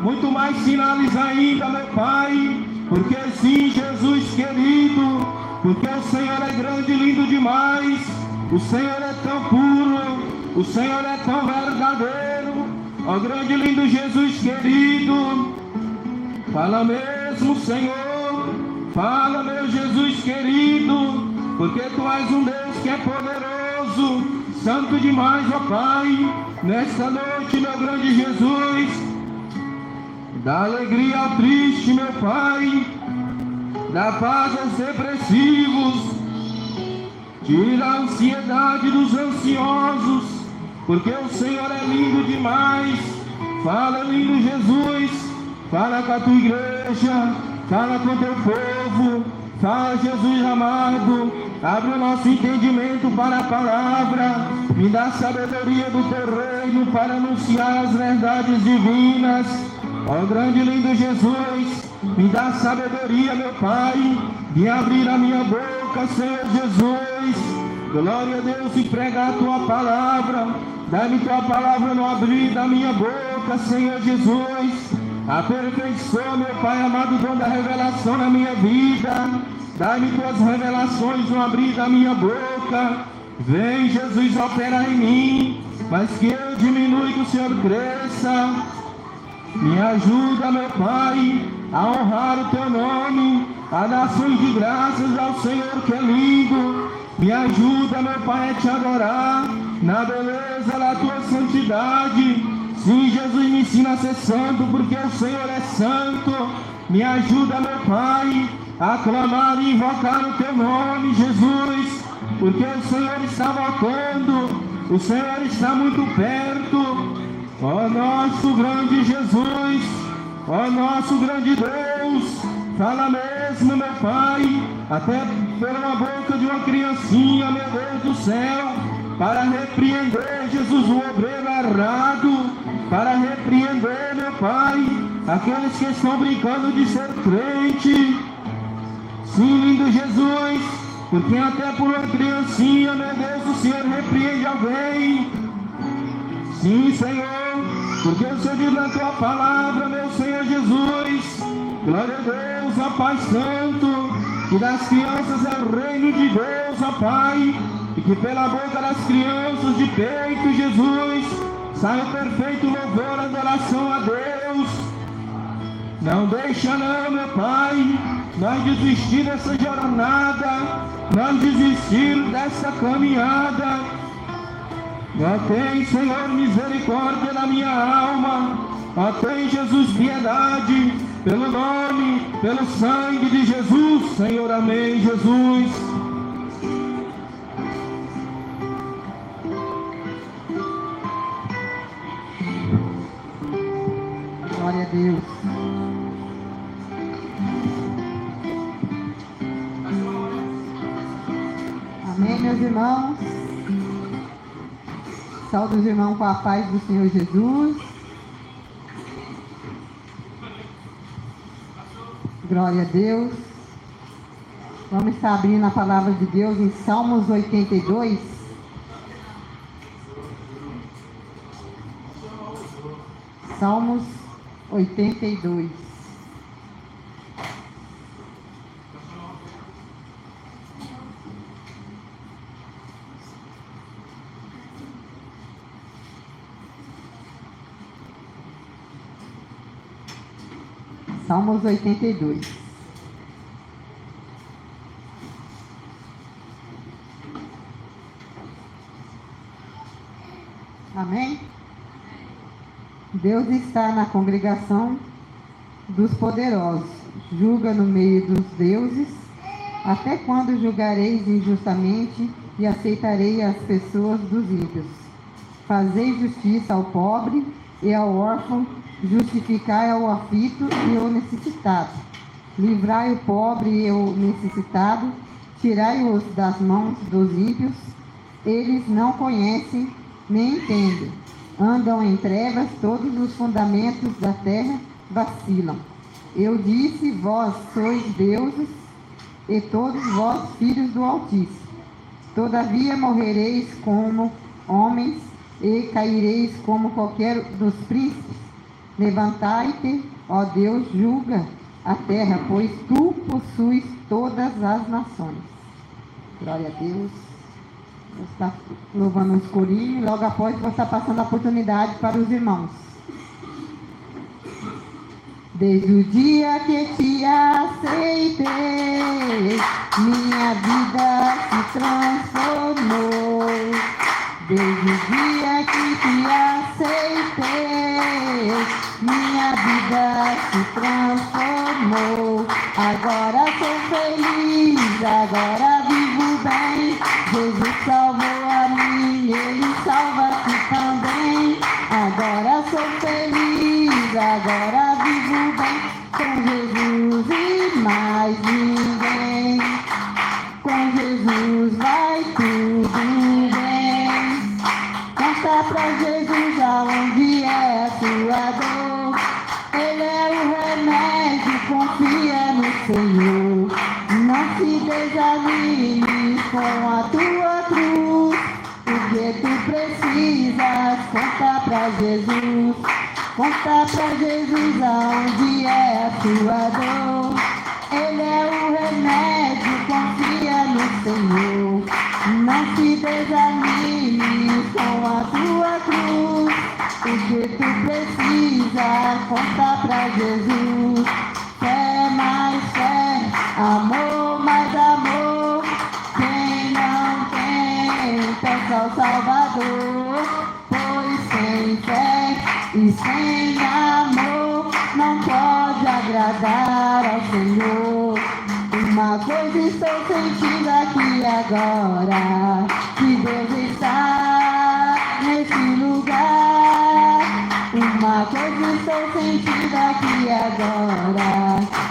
muito mais sinais ainda, meu Pai, porque sim, Jesus querido, porque o Senhor é grande e lindo demais, o Senhor é tão puro, o Senhor é tão verdadeiro, ó grande e lindo Jesus querido, fala mesmo, Senhor, fala, meu Jesus querido, porque Tu és um Deus que é poderoso, santo demais, ó Pai, nesta noite, meu grande Jesus, dá alegria ao triste, meu Pai, dá paz aos depressivos, tira a ansiedade dos ansiosos, porque o Senhor é lindo demais. Fala, lindo Jesus, fala com a Tua igreja, fala com o Teu povo, fala, Jesus amado, abre o nosso entendimento para a palavra, me dá sabedoria do Teu reino para anunciar as verdades divinas. Ó grande e lindo Jesus, me dá sabedoria, meu Pai, de abrir a minha boca, Senhor Jesus. Glória a Deus, e pregar a Tua palavra. Dá-me Tua palavra no abrir da minha boca, Senhor Jesus. Aperfeiçoa, meu Pai amado, dom da revelação na minha vida. Dá-me Tuas revelações no abrir da minha boca. Vem, Jesus, operar em mim, mas que eu diminua e que o Senhor cresça. Me ajuda, meu Pai, a honrar o Teu nome, a dar ações de graças ao Senhor que é lindo. Me ajuda, meu Pai, a Te adorar na beleza da Tua santidade. Sim, Jesus, me ensina a ser santo, porque o Senhor é santo. Me ajuda, meu Pai, a clamar e invocar o Teu nome, Jesus, porque o Senhor está voltando, o Senhor está muito perto. Ó nosso grande Jesus, ó nosso grande Deus, fala mesmo, meu Pai, até pela boca de uma criancinha, meu Deus do céu, para repreender, Jesus, o obreiro errado, para repreender, meu Pai, aqueles que estão brincando de ser crente. Sim, lindo Jesus, porque até por uma criancinha, meu Deus, o Senhor repreende alguém. Sim, Senhor, porque o Senhor diz na Tua palavra, meu Senhor Jesus, glória a Deus, ó Pai Santo, que das crianças é o reino de Deus, ó Pai, e que pela boca das crianças de peito, Jesus, sai o perfeito louvor, adoração a Deus. Não deixa não, meu Pai, nós desistir dessa jornada, nós desistir dessa caminhada. Ó tem, Senhor, misericórdia na minha alma. Ó tem, Jesus, piedade, pelo nome, pelo sangue de Jesus, Senhor, amém, Jesus. Glória a Deus. Amém, meus irmãos. Saúde os irmãos com a paz do Senhor Jesus. Glória a Deus. Vamos estar abrindo a palavra de Deus em Salmos 82. Salmos 82. Salmos 82. Amém? Deus está na congregação dos poderosos, julga no meio dos deuses. Até quando julgareis injustamente e aceitarei as pessoas dos ímpios? Fazei justiça ao pobre e ao órfão, justificai ao aflito e ao necessitado. Livrai o pobre e o necessitado, tirai-os das mãos dos ímpios. Eles não conhecem nem entendem, andam em trevas, todos os fundamentos da terra vacilam. Eu disse, vós sois deuses, e todos vós filhos do Altíssimo. Todavia morrereis como homens, e caireis como qualquer dos príncipes. Levantai-te, ó Deus, julga a terra, pois tu possuis todas as nações. Glória a Deus. Você está louvando um escurinho, logo após você está passando a oportunidade para os irmãos. Desde o dia que te aceitei, minha vida se transformou. Desde o dia que te aceitei, minha vida se transformou. Agora sou feliz, agora vivo bem. Jesus salvou a mim, Ele salva-te também. Agora sou feliz, agora vivo bem. Com Jesus e mais ninguém. Com Jesus vai tudo bem. Conta pra Jesus aonde é a tua dor. Ele é o remédio, confia no Senhor. Não se desanime com a tua cruz. O que tu precisas, conta pra Jesus. Conta pra Jesus aonde é a tua dor. Ele é o remédio, confia no Senhor. Não se desanime com a tua cruz. O que tu precisa, conta pra Jesus. Fé mais fé, amor mais amor. Quem não tem, peça ao Salvador. Pois sem fé e sem amor não pode agradar ao Senhor. Uma coisa estou sentindo aqui agora, que Deus está nesse lugar. Uma coisa estou sentindo aqui agora,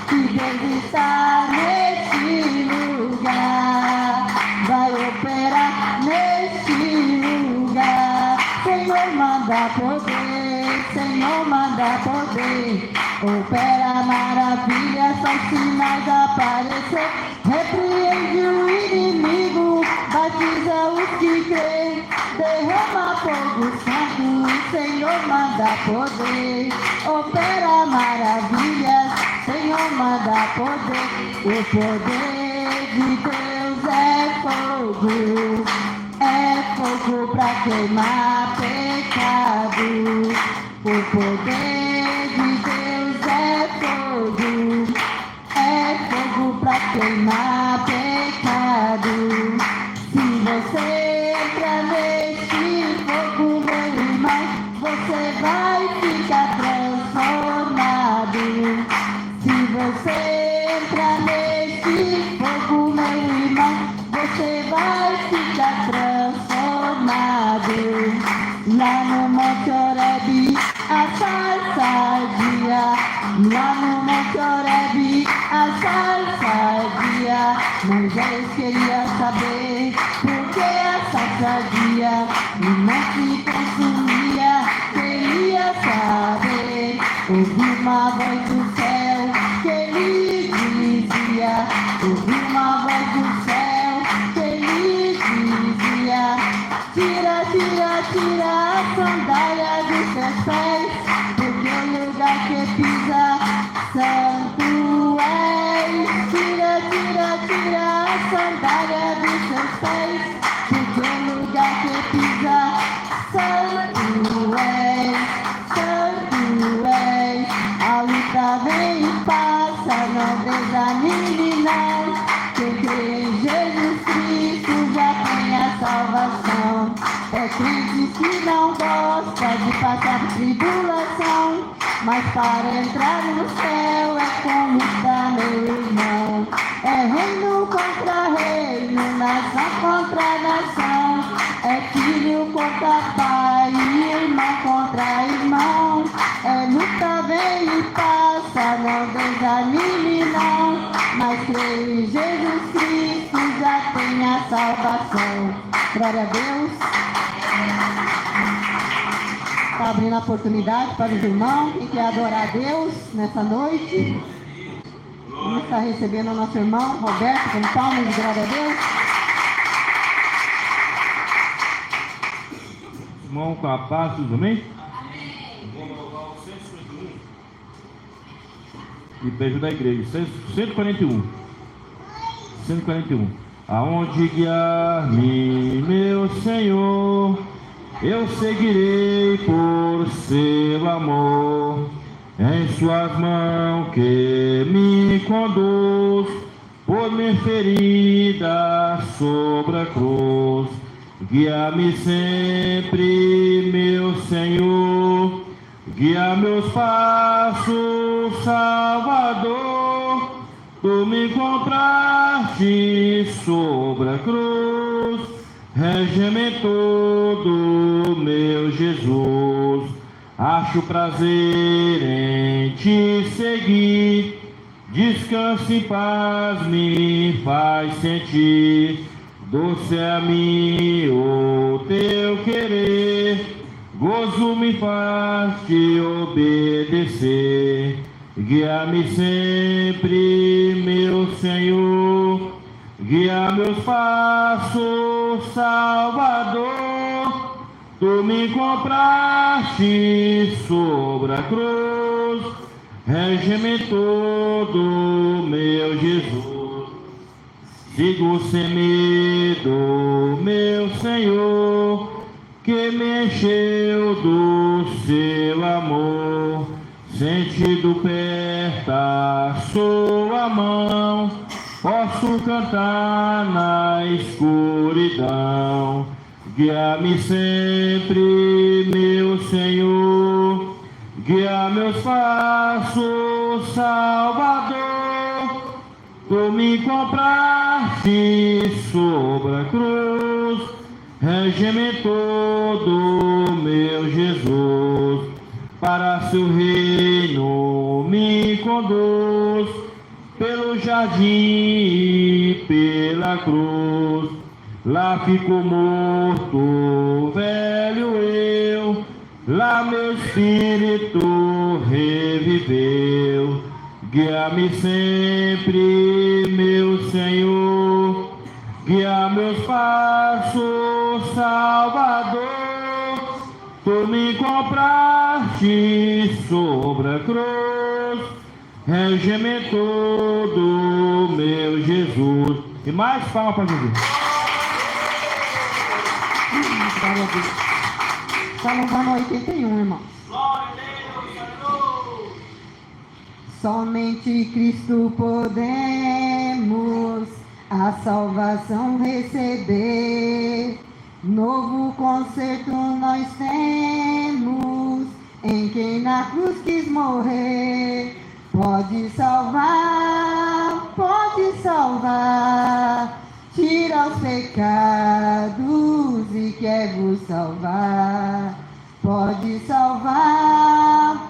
que Deus está nesse lugar. Vai operar nesse lugar. Senhor, manda poder, Senhor, manda poder. Opera maravilha, só sinais aparecer. Repreende o inimigo, batiza os que creem. Derrama fogo santo, Senhor, manda poder. Opera maravilhas, Senhor, manda poder. O poder de Deus é fogo. É fogo pra queimar pecado. O poder de Deus é fogo. É fogo pra queimar pecado. Se você entra neste fogo, meu irmão, você vai ficar transformado. Se você entra neste fogo, meu irmão, você vai ficar transformado. Lá no Monte Horebe, a sarça ardia. Lá no Monte Horebe, a sarça ardia. Moisés queria saber por que a sarça ardia e não se consumia. Queria saber, ouvi uma voz do céu que lhe dizia. Ouvi uma voz do céu que lhe dizia: tira, tira, tira a sandália dos seus pés, porque o lugar que pisa santo és. Tira, tira, tira a sandália dos seus pés, porque o lugar que pisa santo és. Santo és. A luta vem e passa, não desanime não. Quem crê em Jesus Cristo já tem a salvação. É crente que não gosta de passar tribulação, mas para entrar no céu é com luta, meu irmão. É reino contra reino, nação contra nação. É filho contra pai, irmão contra irmão. É luta, vem e passa, não desanime não. Mas crê em Jesus Cristo já tem a salvação. Glória a Deus. Está abrindo a oportunidade para os irmãos que quer adorar a Deus nessa noite. Vamos estar recebendo o nosso irmão Roberto com palmas de glória a Deus. Irmão, com a paz, tudo bem? Vamos louvar o 151 e beijo da igreja. 141. 141. Aonde guiar-me, meu Senhor, eu seguirei por seu amor. Em suas mãos que me conduz, por minha ferida sobre a cruz. Guia-me sempre, meu Senhor, guia meus passos, Salvador. Tu me compraste sobre a cruz, regimentou do meu Jesus. Acho prazer em te seguir, descanso e paz me faz sentir. Doce é a mim o teu querer, gozo me faz te obedecer. Guia-me sempre, meu Senhor, guia meus passos, Salvador. Tu me compraste sobre a cruz, regimentou do meu Jesus. Sigo sem medo, meu Senhor, que me encheu do seu amor. Sentido perto a sua mão, posso cantar na escuridão. Guia-me sempre, meu Senhor, guia meus passos, Salvador. Tu me compraste sobre a cruz, regimentou do meu Jesus. Para seu reino me conduz, pelo jardim e pela cruz. Lá fico morto, velho eu, lá meu espírito reviveu. Guia-me sempre, meu Senhor, guia meus passos, Salvador. Tu me compraste sobre a cruz, regimentou do meu Jesus. E mais palmas para Jesus. Salmo 81, irmãos. Somente Cristo podemos a salvação receber. Novo concerto nós temos em quem na cruz quis morrer. Pode salvar, tira os pecados e quer vos salvar. Pode salvar,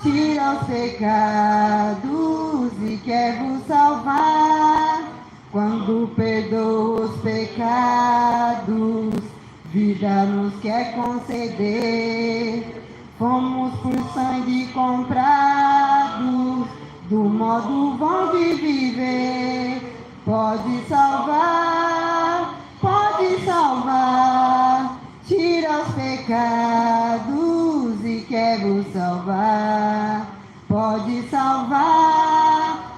tira os pecados e quer vos salvar. Quando perdoa os pecados, vida nos quer conceder. Fomos por sangue comprados, do modo bom de viver. Pode salvar, tira os pecados e quer vos salvar. Pode salvar,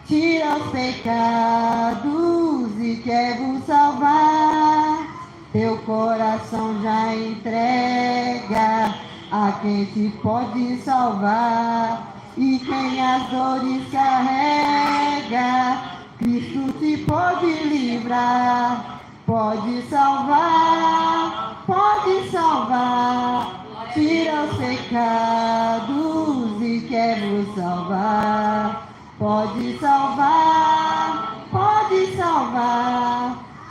tira os pecados e quer vos salvar. Teu coração já entrega a quem te pode salvar. E quem as dores carrega, Cristo te pode livrar. Pode salvar, tira os pecados e quer vos salvar. Pode salvar,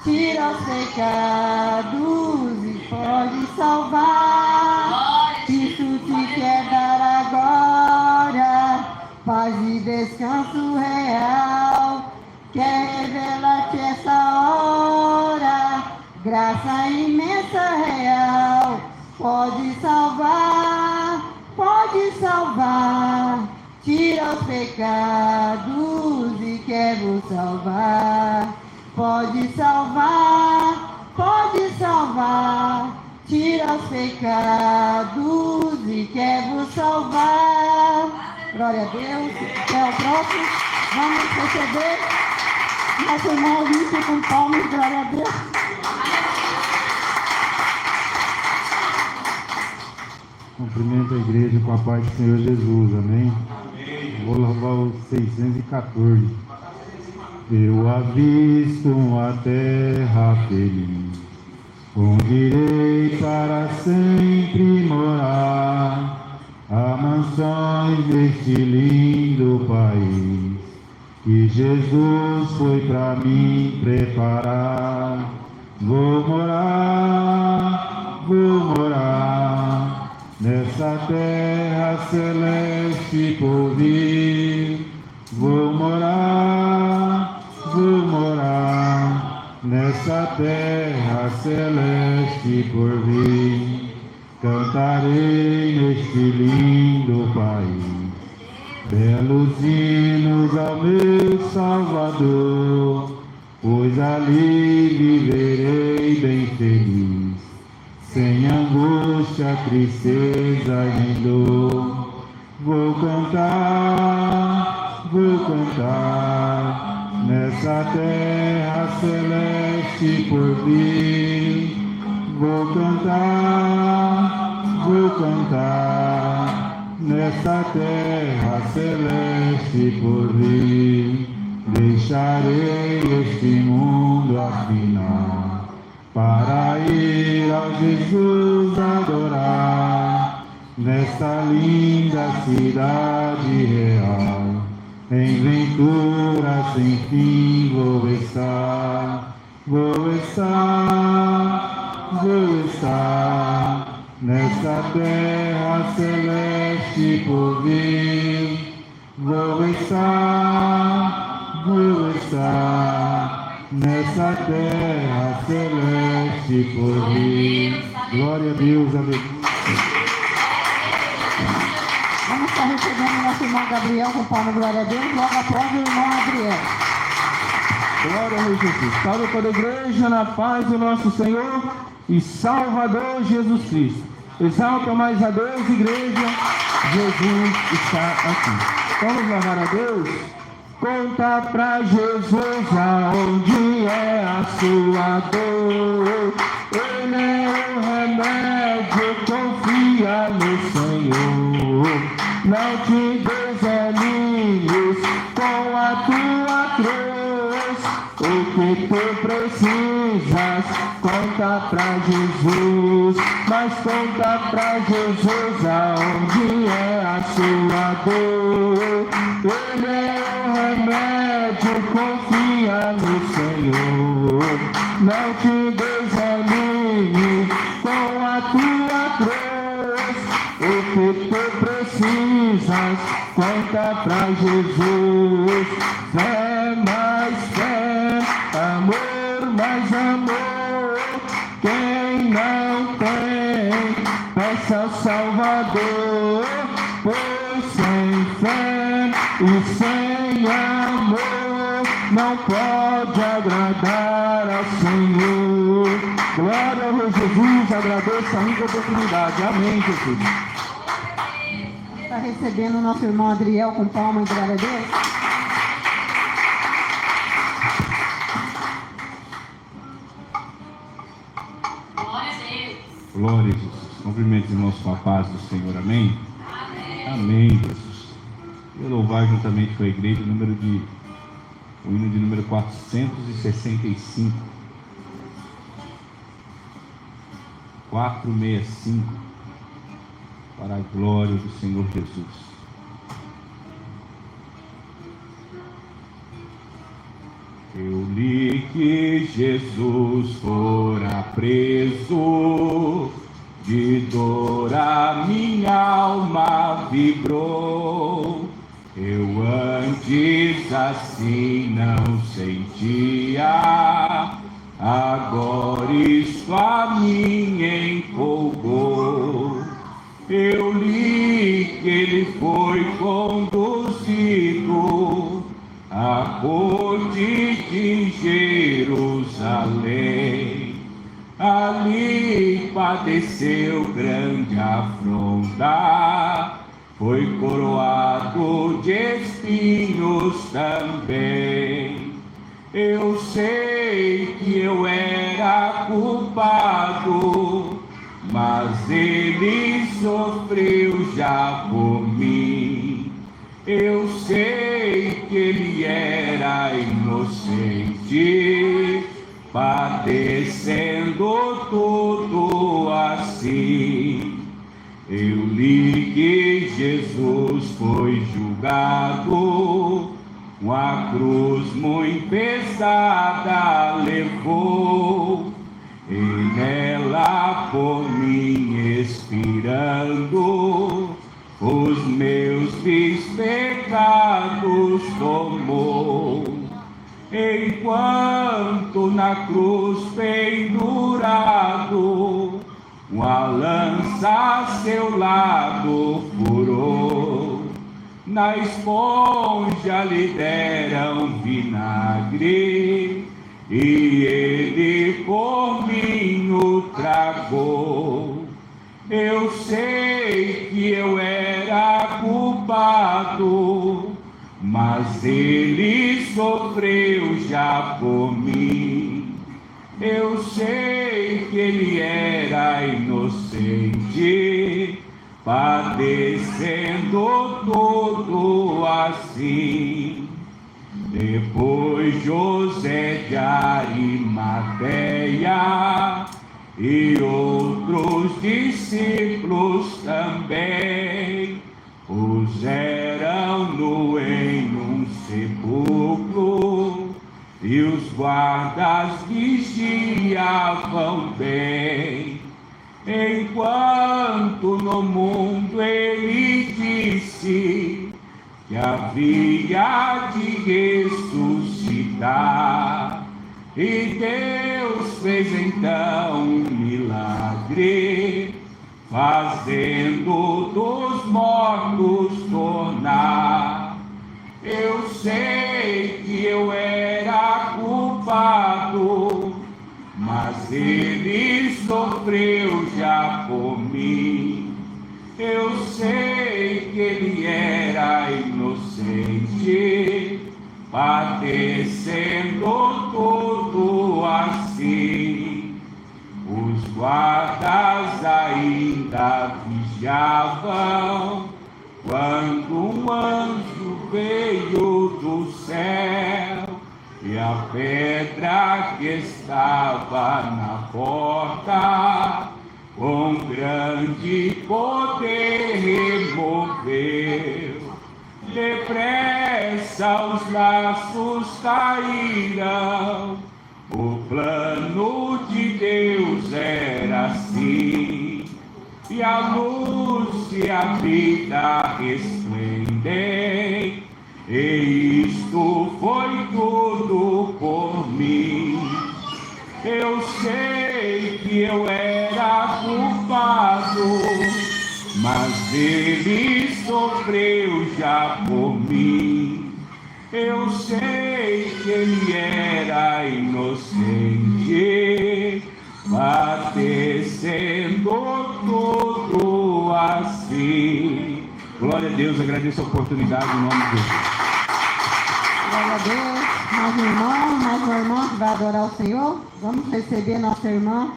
tira os pecados e pode salvar. Cristo te quer dar agora paz e descanso real. Quer revelar-te essa hora, graça imensa real. Pode salvar, tira os pecados e quer vos salvar. Pode salvar, tira os pecados e quer vos salvar. Glória a Deus. É o próximo. Vamos receber nosso irmão Olímpio com palmas. Glória a Deus. Cumprimento a igreja com a paz do Senhor Jesus, amém? Vou louvar o 614. Eu avisto uma terra feliz, onde irei para sempre morar, há mansões deste lindo país, que Jesus foi para mim preparar. Vou morar nessa terra celeste por vir. Vou morar nessa terra celeste por vir. Cantarei neste lindo país belos hinos ao meu Salvador, pois ali viverei bem feliz, sem angústia, tristeza e nem dor. Vou cantar nessa terra celeste por vir. Vou cantar nessa terra celeste por vir. Deixarei este mundo afinal, para ir ao Jesus adorar, nesta linda cidade real. Em ventura sem fim vou estar nesta terra celeste por vir. Vou estar nessa terra celeste por vir. Glória a Deus, aleluia. Vamos estar recebendo nosso irmão Gabriel com palma. Glória a Deus. Logo após o irmão Adriel. Glória a Jesus. Salve toda a igreja na paz do nosso Senhor e Salvador Jesus Cristo. Exalta mais a Deus, igreja. Jesus está aqui. Vamos louvar a Deus. Conta pra Jesus aonde é a sua dor. Ele é o remédio, confia no Senhor. Não te desanimes com a tua cruz. O que tu precisas, conta pra Jesus. Mas conta pra Jesus aonde é a sua dor. Ele é o remédio, confia no Senhor. Não te desanime com a tua cruz. O que tu precisas, conta pra Jesus. Fé mais fé, amor mais amor. Quem não tem, peça ao Salvador. Pois sem fé e sem amor não pode agradar ao Senhor. Glória a Jesus, agradeço a rica oportunidade. Amém, Jesus. Está recebendo o nosso irmão Adriel com palma e glória a Deus. Glória a Jesus. Cumprimento os irmãos com a paz do Senhor. Amém? Amém, Jesus. Eu louvar juntamente com a igreja o hino de número 465. 465. Para a glória do Senhor Jesus. Eu li que Jesus fora preso, de dor a minha alma vibrou. Eu antes assim não sentia, agora isto a mim empolgou. Eu li que ele foi conduzido à corte de Jerusalém, ali para padeceu grande afronta, foi coroado de espinhos também. Eu sei que eu era culpado, mas ele sofreu já por mim. Eu sei que ele era inocente, padecendo tudo assim. Eu li que Jesus foi julgado, uma cruz muito pesada levou, e nela por mim expirando, os meus pecados tomou. Enquanto na cruz pendurado, uma lança a seu lado furou. Na esponja lhe deram vinagre, e ele por mim o tragou. Eu sei que eu era culpado, mas ele sofreu já por mim. Eu sei que ele era inocente, padecendo tudo assim. Depois José de Arimateia e outros discípulos também puseram-no em um sepulcro, e os guardas vigiavam bem. Enquanto no mundo ele disse que havia de ressuscitar, e Deus fez então um milagre, fazendo dos mortos tornar. Eu sei que eu era culpado, mas ele sofreu já por mim. Eu sei que ele era inocente, padecendo tudo assim. Os guardas ainda vigiavam, quando um anjo veio do céu, e a pedra que estava na porta, com grande poder removeu. Depressa os laços caíram, o plano de Deus era assim, e a luz e a vida resplendem, e isto foi tudo por mim. Eu sei que eu era culpado, mas ele sofreu já por mim. Eu sei que ele era inocente, padecendo tudo assim. Glória a Deus, agradeço a oportunidade em nome de Deus. Glória a Deus. Mais um irmão que vai adorar o Senhor. Vamos receber nossa irmã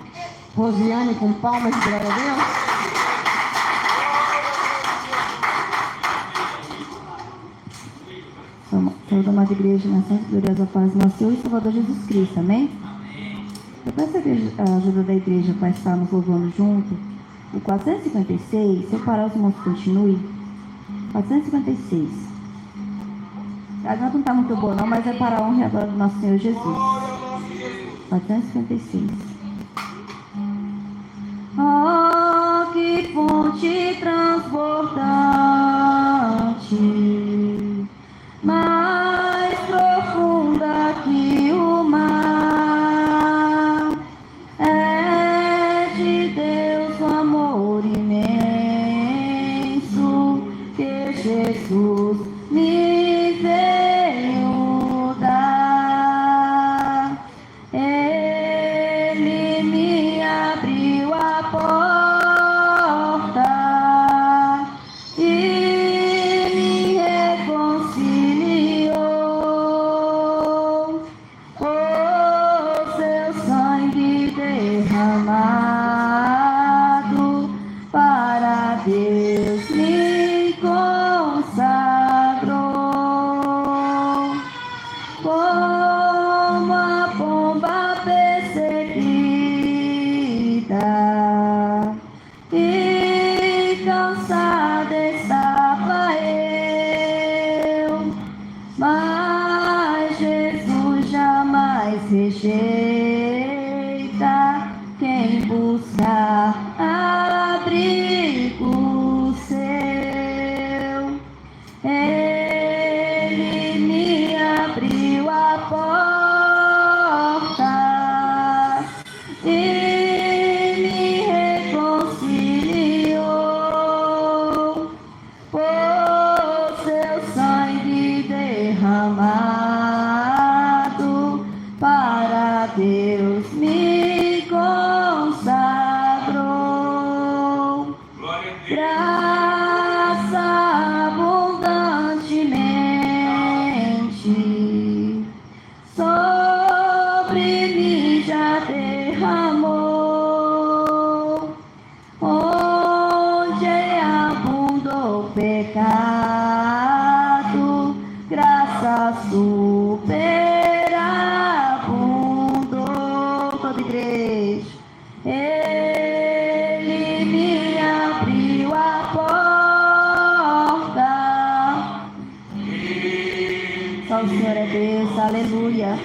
Rosiane com palmas de glória a Deus. Senhor da Amada Igreja, nação de gloriosa paz, nosso Senhor e Salvador Jesus Cristo, amém? Eu peço a ajuda da igreja para estarmos louvando junto. O 456, se eu parar os irmãos continue. 456. A garganta não está muito boa não, mas é para a honra e a glória do nosso Senhor Jesus. 456. Oh, que fonte transbordante, mais profunda que o mar, é de Deus o amor imenso que Jesus me veio dar. Ele Deus me consagrou. Como a pomba perseguida e cansada estava eu, mas Jesus jamais rejeita quem busca abrigo seu. Ele me abriu a porta e me reconciliou por seu sangue derramado, para Deus me consagrou. Graça abundantemente sobre mim já derramou, onde abundou o pecado, graça superabundou. Toda igreja, Ele me abriu a porta. Só o Senhor é Deus, aleluia.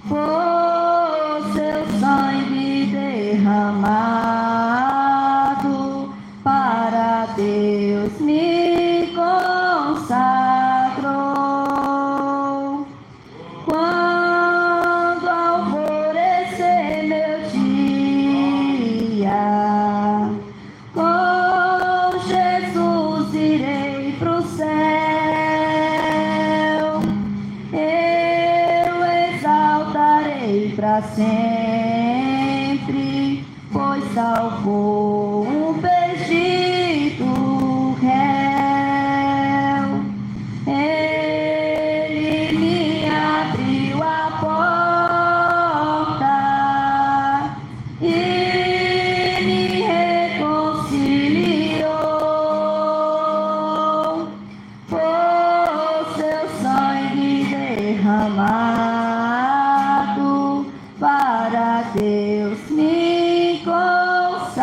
Por seu sangue derramado, para Deus me consagrou. Quando alvorecer meu dia, com Jesus irei pro céu. Eu exaltarei para sempre, pois salvou um perdido réu. Ele me abriu a porta e me reconciliou por seu sangue derramado, para Deus me consagrou.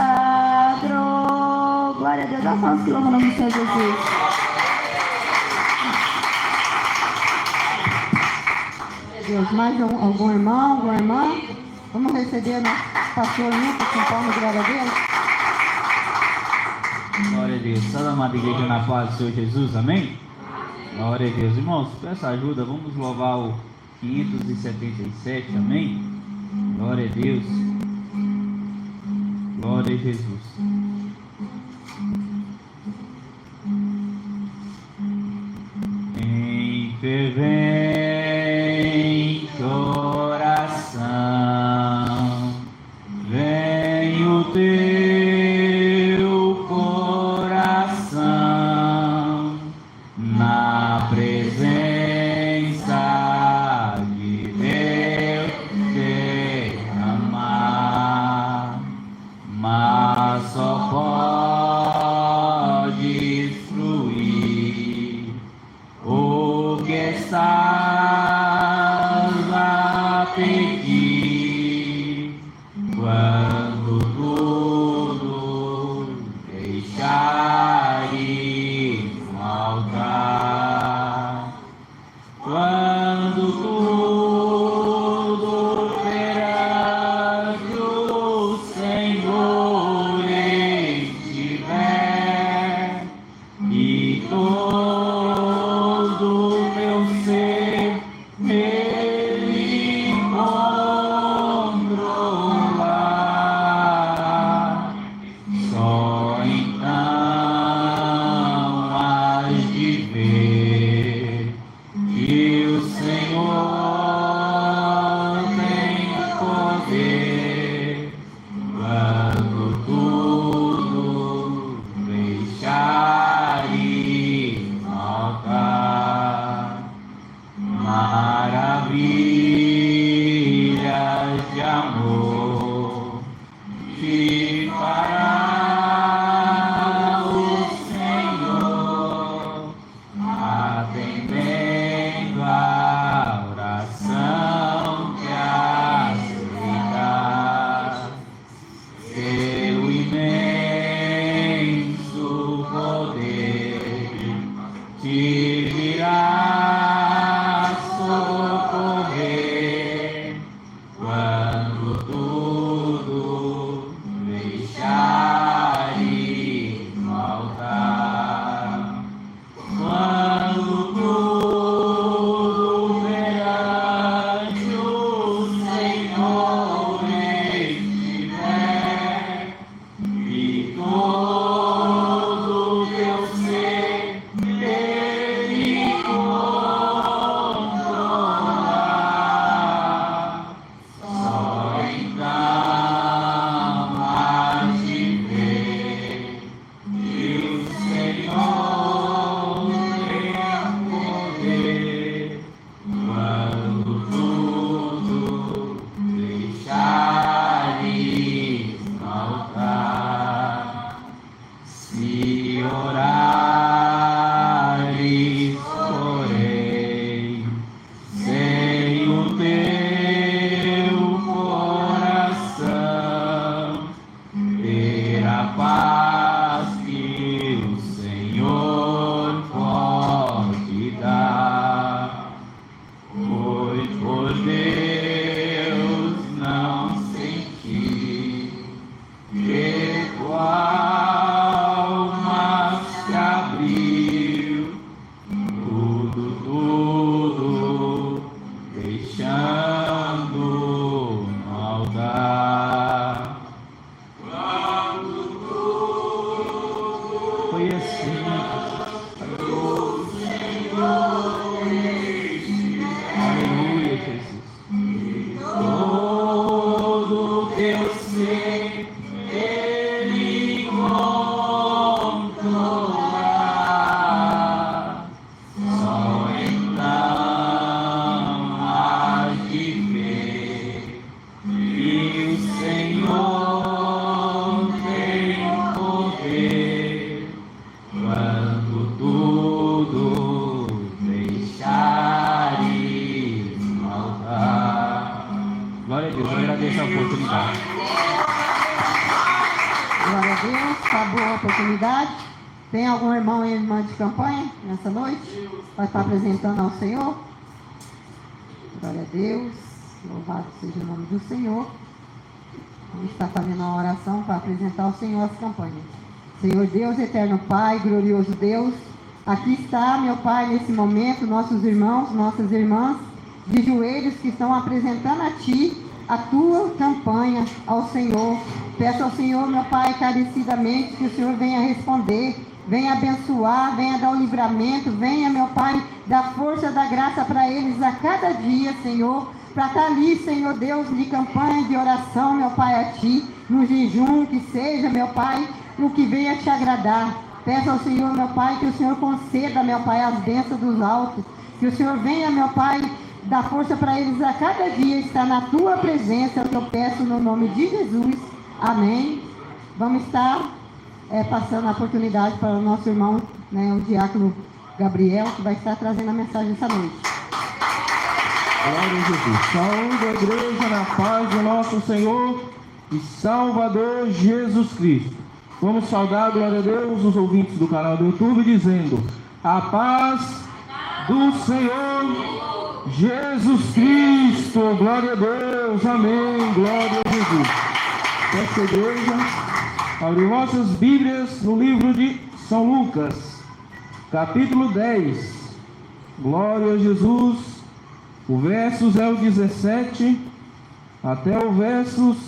Glória a Deus, dá palmas que louvam o nome do Senhor Jesus. Deus, mais algum irmão, alguma irmã? Vamos receber nosso pastor Lucas com palmas, glória a Deus. Glória a Deus. Toda amada igreja na paz do Senhor Jesus, amém? Glória a Deus. Irmãos, peço ajuda, vamos louvar o 577, amém? Glória a Deus. Glória a Jesus. Em fervente oração, vem o teu coração na presença de Deus derramar, mas só pode fluir o que estás a pedir, quando tudo deixares no altar, quando tudo perante o Senhor estiver, e todo meu ser ele controlar, só então hás de ver que o Senhor tem poder, quando tudo deixares no altar. Maravilhas de amor te fará paz que o Senhor pode dar, foi por Deus não sentir que tua alma se abriu, tudo deixando maldade. Foi assim. Aleluia, Jesus. Todo teu ser Ele controla. Só então hás de ver que o Senhor tem poder quando tudo deixares maldar. Glória a Deus, eu agradeço a oportunidade. Glória a Deus, acabou a oportunidade. Tem algum irmão e irmã de campanha nessa noite? Vai estar apresentando ao Senhor? Glória a Deus, louvado seja o nome do Senhor. Vamos estar fazendo uma oração para apresentar ao Senhor as campanhas. Senhor Deus, eterno Pai, glorioso Deus, aqui está, meu Pai, nesse momento, nossos irmãos, nossas irmãs, de joelhos que estão apresentando a Ti a Tua campanha ao Senhor. Peço ao Senhor, meu Pai, encarecidamente, que o Senhor venha responder, venha abençoar, venha dar o livramento, venha, meu Pai, dar força, dar graça para eles a cada dia, Senhor, para estar ali, Senhor Deus, de campanha, de oração, meu Pai, a Ti, no jejum, que seja, meu Pai, o que venha te agradar. Peço ao Senhor, meu Pai, que o Senhor conceda, meu Pai, as bênçãos dos altos, que o Senhor venha, meu Pai, dar força para eles a cada dia estar na Tua presença, é o que eu peço no nome de Jesus. Amém. Vamos estar passando a oportunidade para o nosso irmão, né, o diácono Gabriel, que vai estar trazendo a mensagem essa noite. Glória a Jesus. Saúde a igreja na paz do nosso Senhor e Salvador Jesus Cristo. Vamos saudar, glória a Deus, os ouvintes do canal do YouTube, dizendo: a paz do Senhor Jesus Cristo. Glória a Deus. Amém. Glória a Jesus. Esta igreja, abre vossas Bíblias no livro de São Lucas, capítulo 10. Glória a Jesus. O versos é o 17 até o versos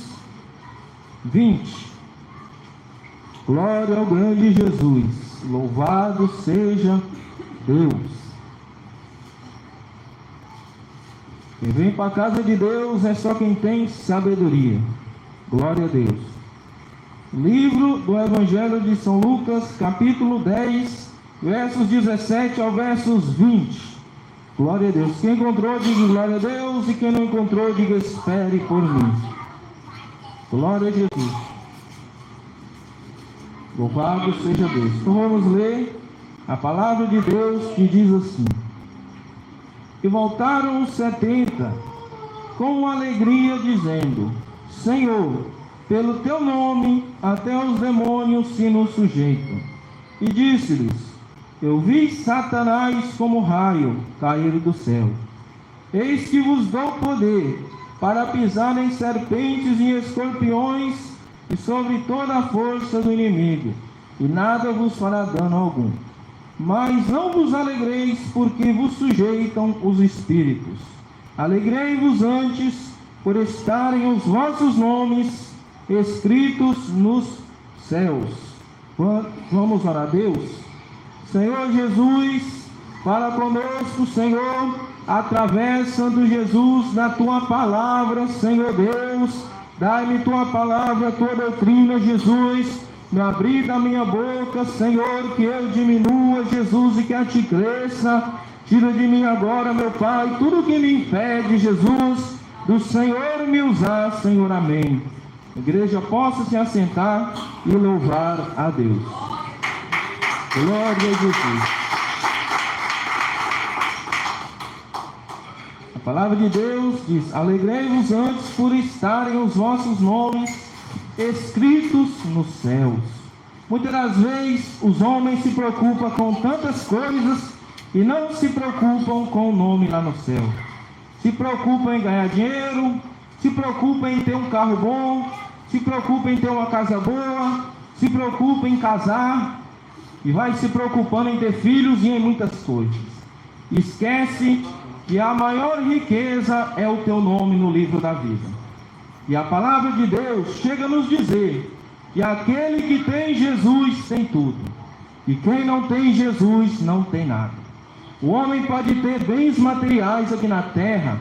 20. Glória ao grande Jesus. Louvado seja Deus. Quem vem para a casa de Deus é só quem tem sabedoria. Glória a Deus. Livro do Evangelho de São Lucas, capítulo 10, versos 17 ao versos 20. Glória a Deus. Quem encontrou, diga glória a Deus. E quem não encontrou, diga espere por mim. Glória a Jesus. Louvado seja Deus. Então vamos ler a palavra de Deus, que diz assim: e voltaram os 70 com alegria, dizendo: Senhor, pelo teu nome até os demônios se nos sujeitam. E disse-lhes: eu vi Satanás como raio cair do céu. Eis que vos dou poder para pisar em serpentes e escorpiões e sobre toda a força do inimigo, e nada vos fará dano algum. Mas não vos alegreis porque vos sujeitam os espíritos. Alegrei-vos antes por estarem os vossos nomes escritos nos céus. Vamos orar a Deus. Senhor Jesus, fala conosco, Senhor, através, Santo Jesus, da Tua palavra, Senhor Deus. Dai-me Tua palavra, Tua doutrina, Jesus. Me abri da minha boca, Senhor, que eu diminua, Jesus, e que a Ti cresça. Tira de mim agora, meu Pai, tudo que me impede, Jesus, do Senhor me usar, Senhor. Amém. A igreja possa se assentar e louvar a Deus. Glória a Jesus. A palavra de Deus diz: alegrei-vos antes por estarem os vossos nomes escritos nos céus. Muitas das vezes os homens se preocupam com tantas coisas e não se preocupam com o nome lá no céu. Se preocupam em ganhar dinheiro, se preocupam em ter um carro bom, se preocupam em ter uma casa boa, se preocupam em casar e vai se preocupando em ter filhos e em muitas coisas. Esquece que a maior riqueza é o teu nome no livro da vida. E a palavra de Deus chega a nos dizer que aquele que tem Jesus tem tudo, e quem não tem Jesus não tem nada. O homem pode ter bens materiais aqui na terra,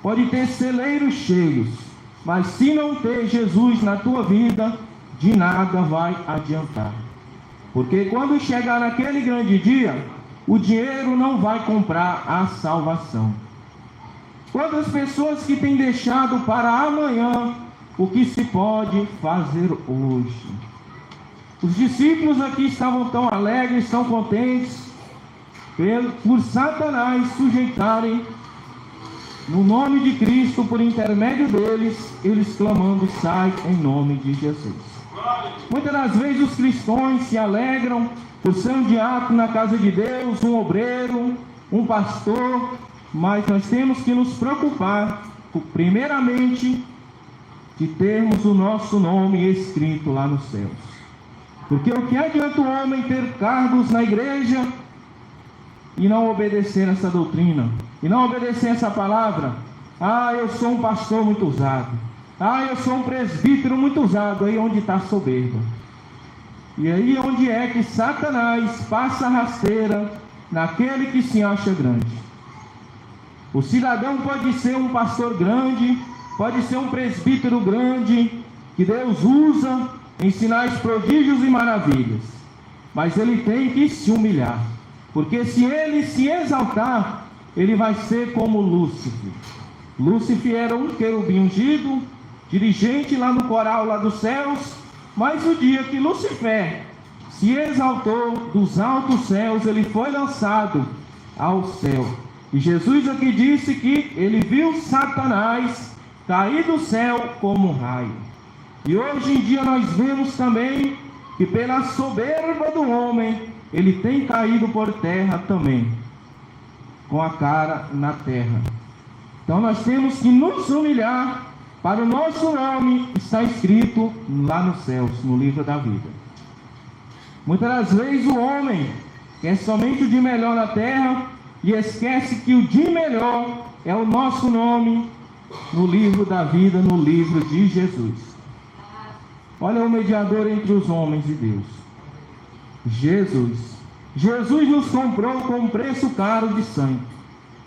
pode ter celeiros cheios, mas se não ter Jesus na tua vida, de nada vai adiantar. Porque quando chegar naquele grande dia, o dinheiro não vai comprar a salvação. Quantas pessoas que têm deixado para amanhã o que se pode fazer hoje? Os discípulos aqui estavam tão alegres, tão contentes, por Satanás sujeitarem no nome de Cristo, por intermédio deles, eles clamando: sai em nome de Jesus. Muitas das vezes os cristãos se alegram por ser um diácono na casa de Deus, um obreiro, um pastor, mas nós temos que nos preocupar, primeiramente, de termos o nosso nome escrito lá nos céus. Porque o que adianta o homem ter cargos na igreja e não obedecer essa doutrina, e não obedecer essa palavra? Ah, eu sou um pastor muito usado. Ah, eu sou um presbítero muito usado. Aí onde está a soberba. E aí onde é que Satanás passa a rasteira naquele que se acha grande. O cidadão pode ser um pastor grande, pode ser um presbítero grande, que Deus usa em sinais, prodígios e maravilhas, mas ele tem que se humilhar, porque se ele se exaltar, ele vai ser como Lúcifer. Lúcifer era um querubim ungido, dirigente lá no coral lá dos céus, mas o dia que Lúcifer se exaltou dos altos céus, ele foi lançado ao céu. E Jesus aqui disse que ele viu Satanás cair do céu como um raio. E hoje em dia nós vemos também que pela soberba do homem, ele tem caído por terra também, com a cara na terra. Então nós temos que nos humilhar, para o nosso nome está escrito lá nos céus, no livro da vida. Muitas das vezes o homem quer somente o de melhor na terra e esquece que o de melhor é o nosso nome no livro da vida, no livro de Jesus. Olha o mediador entre os homens e Deus, Jesus. Jesus nos comprou com um preço caro de sangue.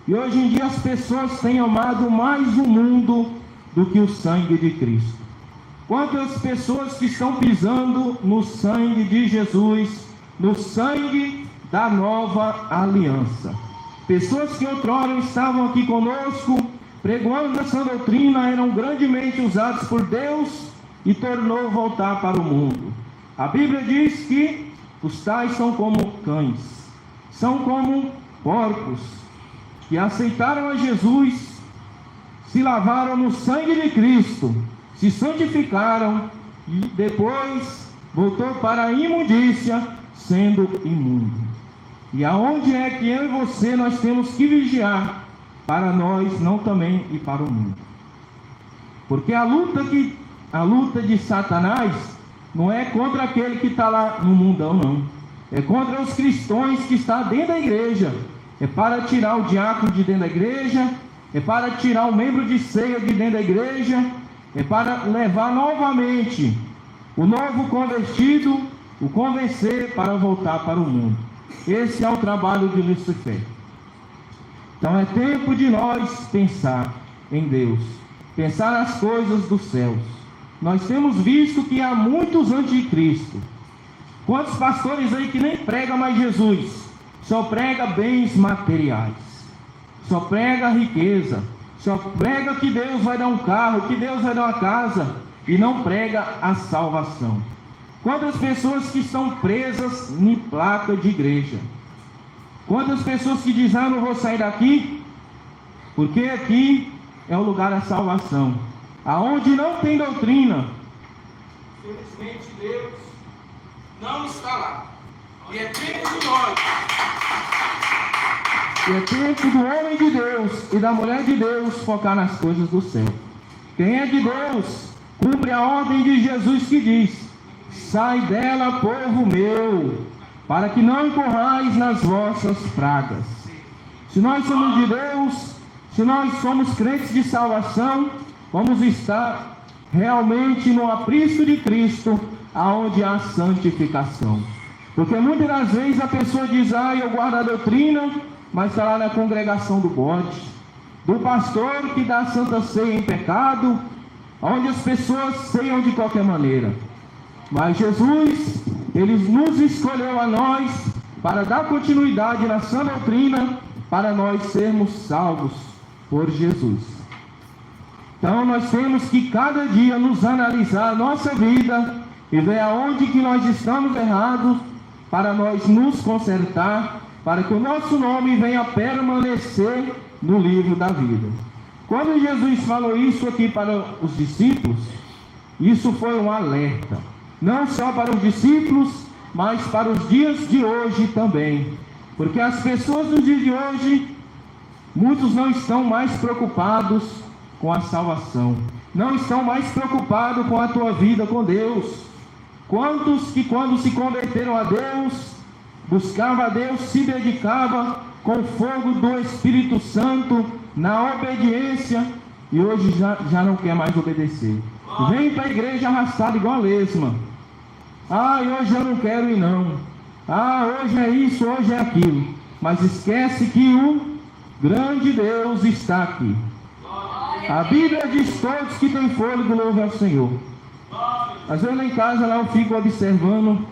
E hoje em dia as pessoas têm amado mais o mundo do que o sangue de Cristo. Quantas pessoas que estão pisando no sangue de Jesus, no sangue da nova aliança. Pessoas que outrora estavam aqui conosco, pregando essa doutrina, eram grandemente usados por Deus e tornou voltar para o mundo. A Bíblia diz que os tais são como cães, são como porcos, que aceitaram a Jesus, se lavaram no sangue de Cristo, se santificaram e depois voltou para a imundícia, sendo imundo. E aonde é que eu e você nós temos que vigiar, para nós não também e para o mundo? Porque a luta de Satanás não é contra aquele que está lá no mundão, não. É contra os cristãos que estão dentro da igreja. É para tirar o diácono de dentro da igreja, é para tirar o membro de ceia de dentro da igreja, é para levar novamente o novo convertido, o convencer para voltar para o mundo. Esse é o trabalho de Lúcifer. Então é tempo de nós pensar em Deus, pensar nas coisas dos céus. Nós temos visto que há muitos anticristos. Quantos pastores aí que nem pregam mais Jesus, só prega bens materiais, só prega riqueza, só prega que Deus vai dar um carro, que Deus vai dar uma casa, e não prega a salvação. Quantas pessoas que estão presas em placa de igreja? Quantas pessoas que dizem: ah, não vou sair daqui, porque aqui é o lugar da salvação. Aonde não tem doutrina, Infelizmente, Deus não está lá. E é tempo de nós. E é tempo do homem de Deus e da mulher de Deus focar nas coisas do céu. Quem é de Deus, cumpre a ordem de Jesus que diz: sai dela, povo meu, para que não incorrais nas vossas pragas. Se nós somos de Deus, se nós somos crentes de salvação, vamos estar realmente no aprisco de Cristo, aonde há santificação. Porque muitas das vezes a pessoa diz: eu guardo a doutrina, mas está lá na congregação do bode, do pastor que dá santa ceia em pecado, onde as pessoas ceiam de qualquer maneira. Mas Jesus, Ele nos escolheu a nós para dar continuidade na sã doutrina, para nós sermos salvos por Jesus. Então nós temos que cada dia nos analisar a nossa vida e ver aonde que nós estamos errados, para nós nos consertar, para que o nosso nome venha permanecer no livro da vida. Quando Jesus falou isso aqui para os discípulos, isso foi um alerta, não só para os discípulos, mas para os dias de hoje também. Porque as pessoas dos dias de hoje, muitos não estão mais preocupados com a salvação, não estão mais preocupados com a tua vida com Deus. Quantos que quando se converteram a Deus, buscavam a Deus, se dedicavam com o fogo do Espírito Santo, na obediência, e hoje já não quer mais obedecer. Vem para a igreja arrastado igual a lesma. Hoje eu não quero ir não. Hoje é isso, hoje é aquilo. Mas esquece que o grande Deus está aqui. A Bíblia diz: todos que têm fôlego louvam ao Senhor. Às vezes lá em casa eu fico observando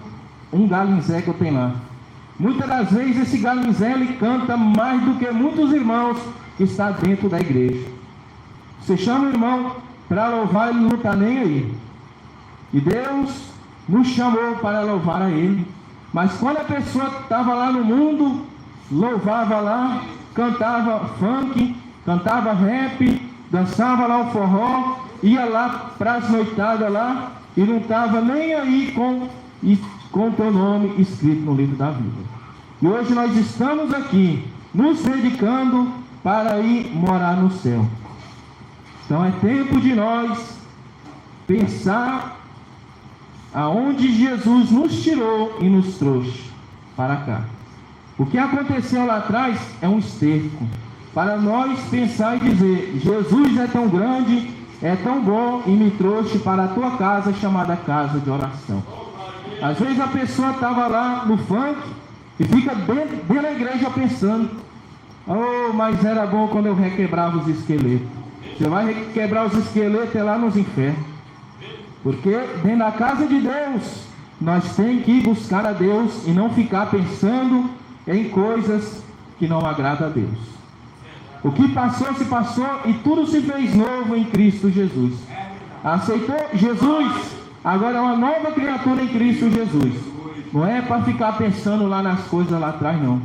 um galinzé que eu tenho lá. Muitas das vezes esse galinzé ele canta mais do que muitos irmãos que estão dentro da igreja. Você chama o irmão para louvar, ele não está nem aí. E Deus nos chamou para louvar a Ele. Mas quando a pessoa estava lá no mundo, louvava lá, cantava funk, cantava rap, dançava lá o forró, ia lá para as noitadas lá, e não estava nem aí com o teu nome escrito no livro da vida. E hoje nós estamos aqui, nos dedicando para ir morar no céu. Então é tempo de nós pensar aonde Jesus nos tirou e nos trouxe para cá. O que aconteceu lá atrás é um esterco para nós pensar e dizer: Jesus é tão grande, é tão bom e me trouxe para a tua casa, chamada casa de oração. Às vezes a pessoa estava lá no funk e fica dentro da igreja pensando: mas era bom quando eu requebrava os esqueletos. Você vai quebrar os esqueletos é lá nos infernos. Porque dentro da casa de Deus, nós temos que buscar a Deus e não ficar pensando em coisas que não agradam a Deus. O que passou, se passou e tudo se fez novo em Cristo Jesus. Aceitou Jesus, agora é uma nova criatura em Cristo Jesus. Não é para ficar pensando lá nas coisas lá atrás, não.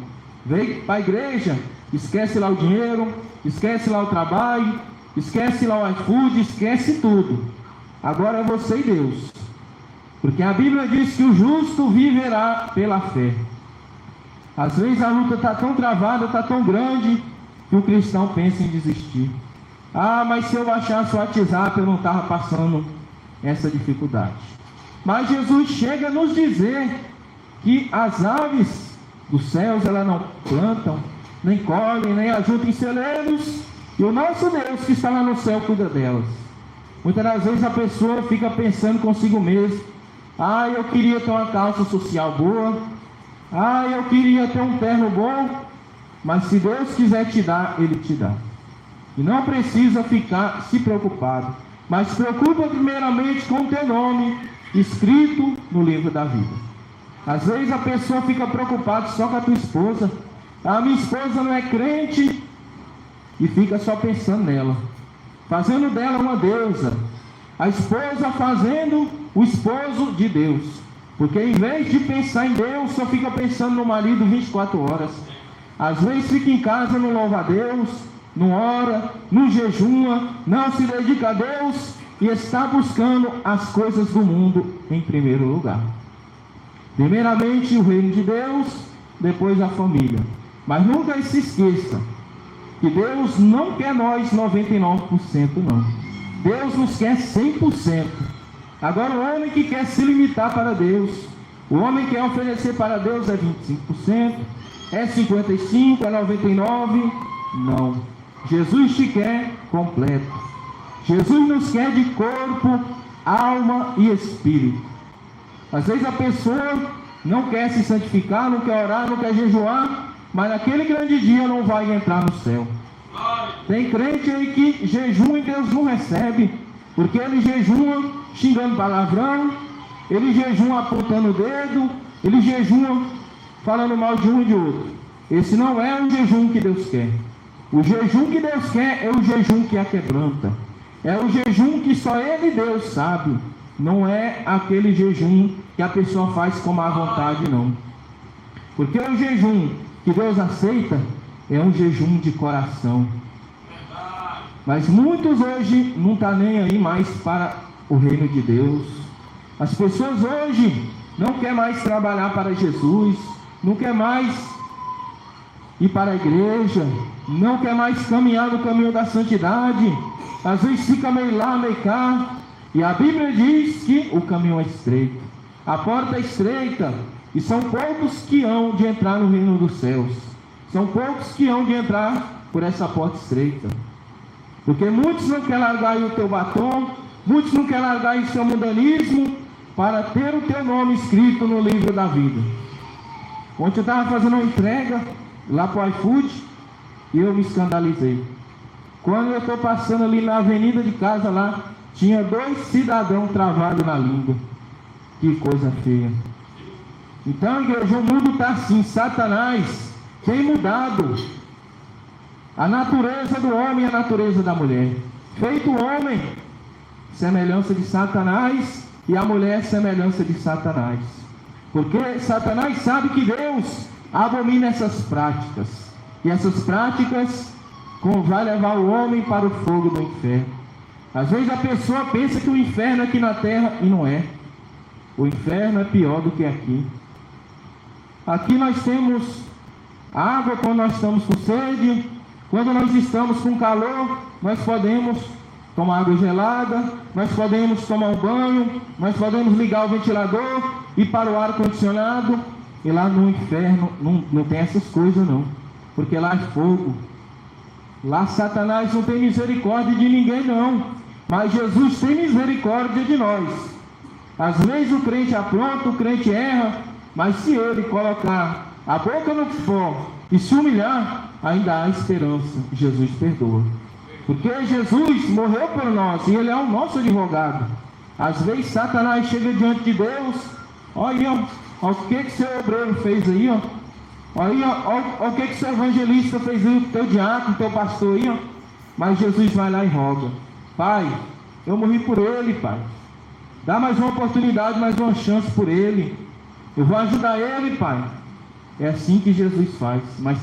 Vem para a igreja, esquece lá o dinheiro, esquece lá o trabalho, esquece lá o iFood, esquece tudo. Agora é você e Deus. Porque a Bíblia diz que o justo viverá pela fé. Às vezes a luta está tão travada, está tão grande, que o cristão pensa em desistir. Mas se eu baixasse o WhatsApp eu não estava passando essa dificuldade. Mas Jesus chega a nos dizer que as aves dos céus elas não plantam, nem colhem, nem ajuntam em celeiros, e o nosso Deus que está lá no céu cuida delas. Muitas das vezes a pessoa fica pensando consigo mesmo: eu queria ter uma calça social boa, eu queria ter um terno bom. Mas se Deus quiser te dar, Ele te dá. E não precisa ficar se preocupado, mas se preocupa primeiramente com o teu nome escrito no livro da vida. Às vezes a pessoa fica preocupada só com a tua esposa. Minha esposa não é crente, e fica só pensando nela, fazendo dela uma deusa. A esposa fazendo o esposo de Deus, porque em vez de pensar em Deus, só fica pensando no marido 24 horas. Às vezes fica em casa, não louva a Deus, não ora, não jejuma, não se dedica a Deus, e está buscando as coisas do mundo em primeiro lugar. Primeiramente o reino de Deus, depois a família. Mas nunca se esqueça que Deus não quer nós 99% não. Deus nos quer 100%. Agora o homem que quer se limitar para Deus, o homem que quer oferecer para Deus é 25%, é 55%, é 99%, não. Jesus te quer completo. Jesus nos quer de corpo, alma e espírito. Às vezes a pessoa não quer se santificar, não quer orar, não quer jejuar, mas naquele grande dia não vai entrar no céu. Tem crente aí que jejua e Deus não recebe, porque ele jejua xingando palavrão, ele jejua apontando o dedo, ele jejua falando mal de um e de outro. Esse não é o jejum que Deus quer. O jejum que Deus quer é o jejum que a quebranta. É o jejum que só Ele e Deus sabe. Não é aquele jejum que a pessoa faz com má vontade, não. Porque o jejum que Deus aceita é um jejum de coração. Mas muitos hoje não estão nem aí mais para o reino de Deus. As pessoas hoje não querem mais trabalhar para Jesus, não querem mais ir para a igreja, não quer mais caminhar no caminho da santidade. Às vezes fica meio lá, meio cá. E a Bíblia diz que o caminho é estreito, a porta é estreita, e são poucos que hão de entrar no reino dos céus. São poucos que hão de entrar por essa porta estreita. Porque muitos não querem largar aí o teu batom, muitos não querem largar aí o seu mundanismo, para ter o teu nome escrito no livro da vida. Ontem eu estava fazendo uma entrega lá para o iFood, e eu me escandalizei. Quando eu estou passando ali na avenida de casa lá, tinha 2 cidadãos travados na língua. Que coisa feia. Então, igreja, o mundo está assim. Satanás tem mudado a natureza do homem e a natureza da mulher. Feito o homem, semelhança de Satanás, e a mulher, semelhança de Satanás. Porque Satanás sabe que Deus abomina essas práticas. E essas práticas vai levar o homem para o fogo do inferno. Às vezes a pessoa pensa que o inferno é aqui na terra, e não é. O inferno é pior do que aqui. Aqui nós temos água quando nós estamos com sede. Quando nós estamos com calor, nós podemos tomar água gelada, nós podemos tomar um banho, nós podemos ligar o ventilador, ir para o ar-condicionado. E lá no inferno não tem essas coisas não, porque lá é fogo. Lá Satanás não tem misericórdia de ninguém não, mas Jesus tem misericórdia de nós. Às vezes o crente apronta, o crente erra, mas se ele colocar a boca no pó e se humilhar, ainda há esperança. Jesus perdoa, porque Jesus morreu por nós e Ele é o nosso advogado. Às vezes Satanás chega diante de Deus, olha o que seu obreiro fez aí, ó. Olha o que seu evangelista fez aí, o teu diácono, o teu pastor aí, ó. Mas Jesus vai lá e roga: Pai, eu morri por ele, Pai. Dá mais uma oportunidade, mais uma chance por ele. Eu vou ajudar ele, Pai. É assim que Jesus faz. Mas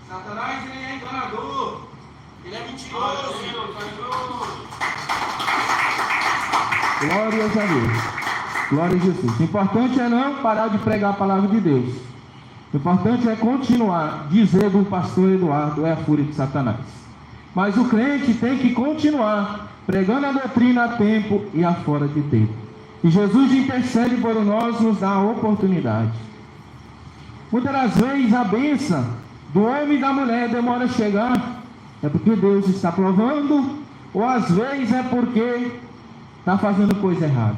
Satanás ele é enganador. Ele é mentiroso. Glória a Deus. Glória a Jesus. O importante é não parar de pregar a palavra de Deus. O importante é continuar. Dizer do pastor Eduardo é a fúria de Satanás. Mas o crente tem que continuar pregando a doutrina a tempo e a fora de tempo. E Jesus intercede por nós, nos dá a oportunidade. Muitas das vezes a bênção do homem e da mulher demora a chegar. É porque Deus está provando, ou às vezes é porque está fazendo coisa errada.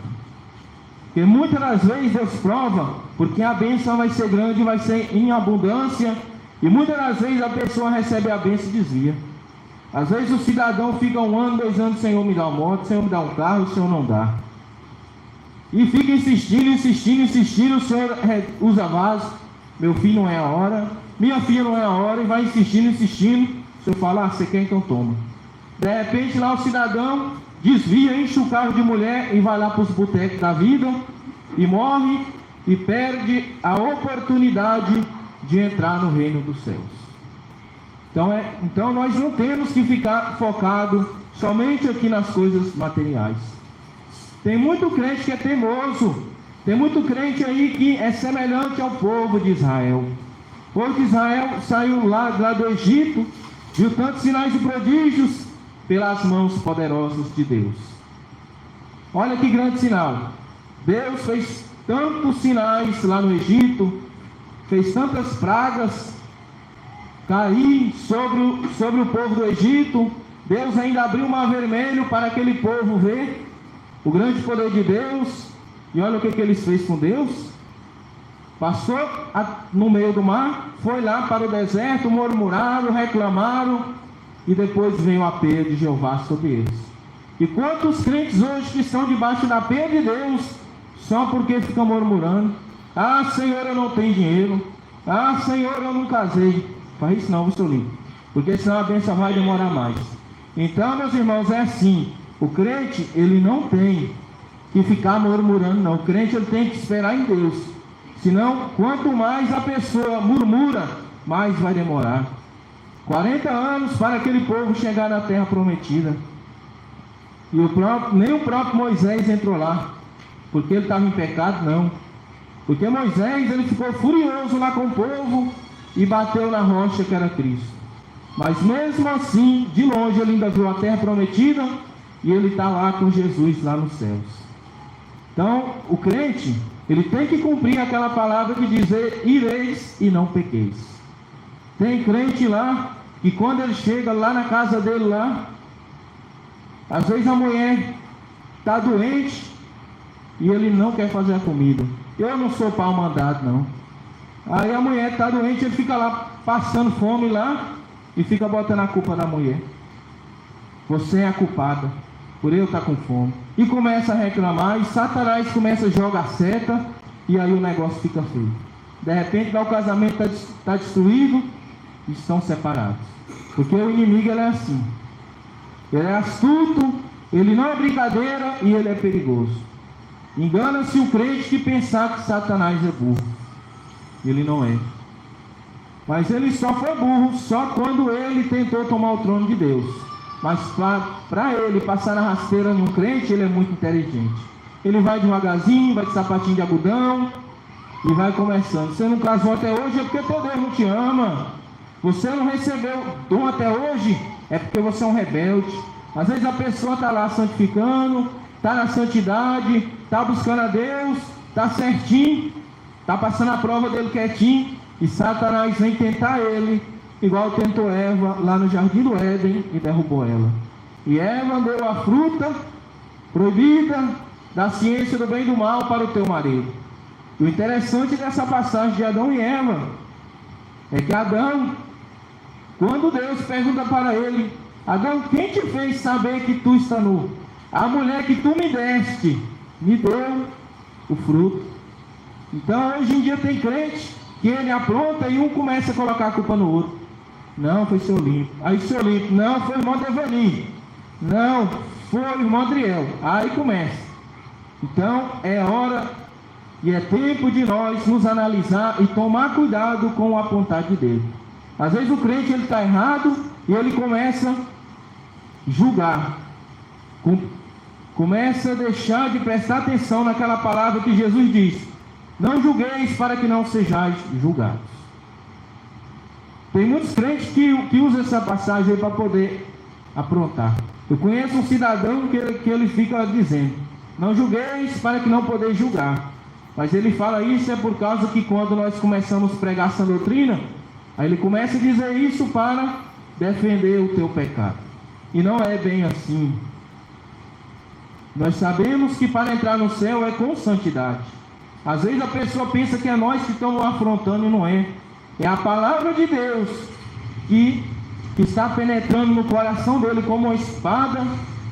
Porque muitas das vezes Deus prova, porque a bênção vai ser grande, vai ser em abundância, e muitas das vezes a pessoa recebe a bênção e desvia. Às vezes o cidadão fica 1 ano, 2 anos, Senhor me dá uma moto, Senhor me dá um carro, o Senhor não dá. E fica insistindo, o Senhor usa vaso, meu filho não é a hora, minha filha não é a hora, e vai insistindo, o Senhor fala: você quer, então toma. De repente lá o cidadão desvia, enche o carro de mulher e vai lá para os botecos da vida, e morre, e perde a oportunidade de entrar no reino dos céus. Então nós não temos que ficar focados somente aqui nas coisas materiais. Tem muito crente que é teimoso, tem muito crente aí que é semelhante ao povo de Israel. O povo de Israel saiu lá do Egito, viu tantos sinais e prodígios pelas mãos poderosas de Deus. Olha que grande sinal. Deus fez tantos sinais lá no Egito, fez tantas pragas cair sobre o povo do Egito. Deus ainda abriu o mar vermelho para aquele povo ver o grande poder de Deus. E olha o que eles fez com Deus. Passou no meio do mar, foi lá para o deserto, murmuraram, reclamaram, e depois veio a peia de Jeová sobre eles. E quantos crentes hoje que estão debaixo da peia de Deus, só porque ficam murmurando: ah, Senhor, eu não tenho dinheiro, ah, Senhor, eu não casei. Faz isso não, seu lindo, porque senão a bênção vai demorar mais. Então, meus irmãos, é assim: o crente, ele não tem que ficar murmurando, não. O crente, ele tem que esperar em Deus. Senão, quanto mais a pessoa murmura, mais vai demorar. 40 anos para aquele povo chegar na terra prometida. E nem o próprio Moisés entrou lá, porque ele estava em pecado, não. Porque Moisés, ele ficou furioso lá com o povo e bateu na rocha que era Cristo. Mas mesmo assim, de longe, ele ainda viu a terra prometida e ele está lá com Jesus lá nos céus. Então, o crente, ele tem que cumprir aquela palavra que diz: ireis e não pequeis. Tem crente lá que quando ele chega lá na casa dele lá, às vezes a mulher está doente e ele não quer fazer a comida. Eu não sou pau mandado, não. Aí a mulher está doente, ele fica lá passando fome lá e fica botando a culpa na mulher. Você é a culpada por eu estar com fome. E começa a reclamar, e Satanás começa a jogar seta, e aí o negócio fica feio. De repente o casamento está destruído e estão separados. Porque o inimigo, ele é assim. Ele é astuto, ele não é brincadeira e ele é perigoso. Engana-se o crente que pensar que Satanás é burro. Ele não é. Mas ele só foi burro só quando ele tentou tomar o trono de Deus. Mas para ele passar na rasteira num crente, ele é muito inteligente. Ele vai devagarzinho, vai de sapatinho de algodão e vai começando. Você não casou até hoje é porque teu Deus não te ama. Você não recebeu dom até hoje é porque você é um rebelde. Às vezes a pessoa está lá santificando, está na santidade, está buscando a Deus, está certinho, está passando a prova dele quietinho, e Satanás vem tentar ele, igual tentou Eva lá no Jardim do Éden e derrubou ela. E Eva deu a fruta proibida da ciência do bem e do mal para o teu marido. O interessante dessa passagem de Adão e Eva é que Adão, quando Deus pergunta para ele: Adão, quem te fez saber que tu está nu? A mulher que tu me deste me deu o fruto. Então hoje em dia tem crente que ele apronta e um começa a colocar a culpa no outro. Não, foi seu limpo. Aí seu limpo, não, foi o irmão Devani. Não, foi o irmão Adriel. Aí começa. Então é hora e é tempo de nós nos analisar e tomar cuidado com o apontar de dedo. Às vezes o crente ele está errado e ele começa a julgar. Começa a deixar de prestar atenção naquela palavra que Jesus diz: não julgueis para que não sejais julgados. Tem muitos crentes que usam essa passagem para poder aprontar. Eu conheço um cidadão que ele fica dizendo: não julgueis para que não podeis julgar. Mas ele fala isso é por causa que quando nós começamos a pregar essa doutrina, aí ele começa a dizer isso para defender o teu pecado. E não é bem assim. Nós sabemos que para entrar no céu é com santidade. Às vezes a pessoa pensa que é nós que estamos afrontando e não é. É a palavra de Deus que está penetrando no coração dele como uma espada.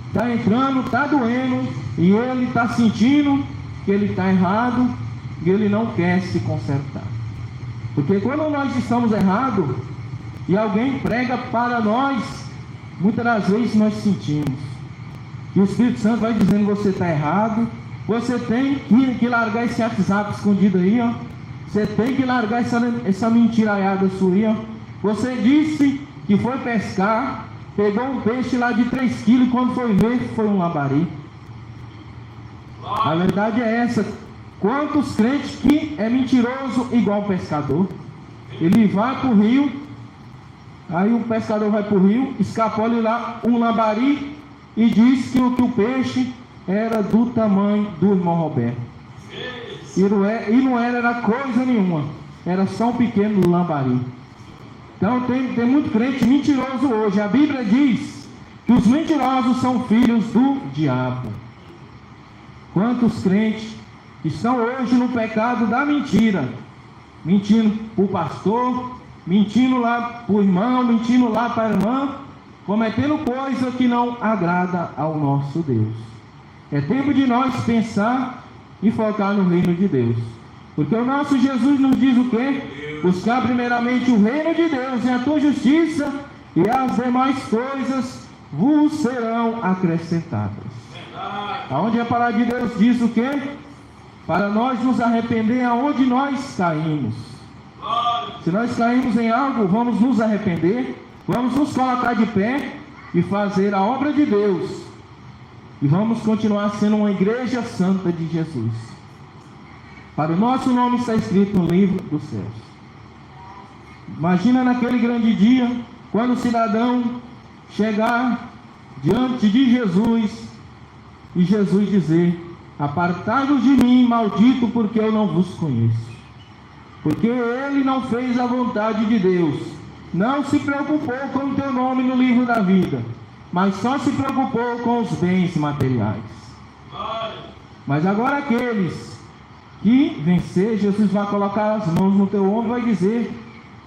Está entrando, está doendo, e ele está sentindo que ele está errado e ele não quer se consertar. Porque quando nós estamos errados e alguém prega para nós, muitas das vezes nós sentimos. E o Espírito Santo vai dizendo: você está errado, você tem que largar esse WhatsApp escondido aí, ó. Você tem que largar essa mentiraiada sua aí, ó. Você disse que foi pescar, pegou um peixe lá de 3 quilos e quando foi ver, foi um lambari. A verdade é essa. Quantos crentes que é mentiroso igual o pescador? Ele vai para o rio, aí o pescador vai para o rio, escapola lá um lambari e diz que o peixe era do tamanho do irmão Roberto. E não era coisa nenhuma, era só um pequeno lambari. Então tem muito crente mentiroso hoje. A Bíblia diz que os mentirosos são filhos do diabo. Quantos crentes estão hoje no pecado da mentira, mentindo para o pastor, mentindo lá para o irmão, mentindo lá para a irmã, cometendo coisa que não agrada ao nosso Deus. É tempo de nós pensar e focar no reino de Deus, porque o nosso Jesus nos diz o quê? Buscar primeiramente o reino de Deus e a tua justiça, e as demais coisas vos serão acrescentadas. Aonde a palavra de Deus diz o quê? Para nós nos arrepender aonde nós caímos. Se nós caímos em algo, vamos nos arrepender, vamos nos colocar de pé e fazer a obra de Deus, e vamos continuar sendo uma igreja santa de Jesus. Para o nosso nome está escrito no livro dos céus. Imagina naquele grande dia, quando o cidadão chegar diante de Jesus e Jesus dizer: apartai-vos de mim, maldito, porque eu não vos conheço. Porque ele não fez a vontade de Deus, não se preocupou com o teu nome no livro da vida, mas só se preocupou com os bens materiais. Mas agora aqueles que vencer, Jesus vai colocar as mãos no teu ombro e vai dizer: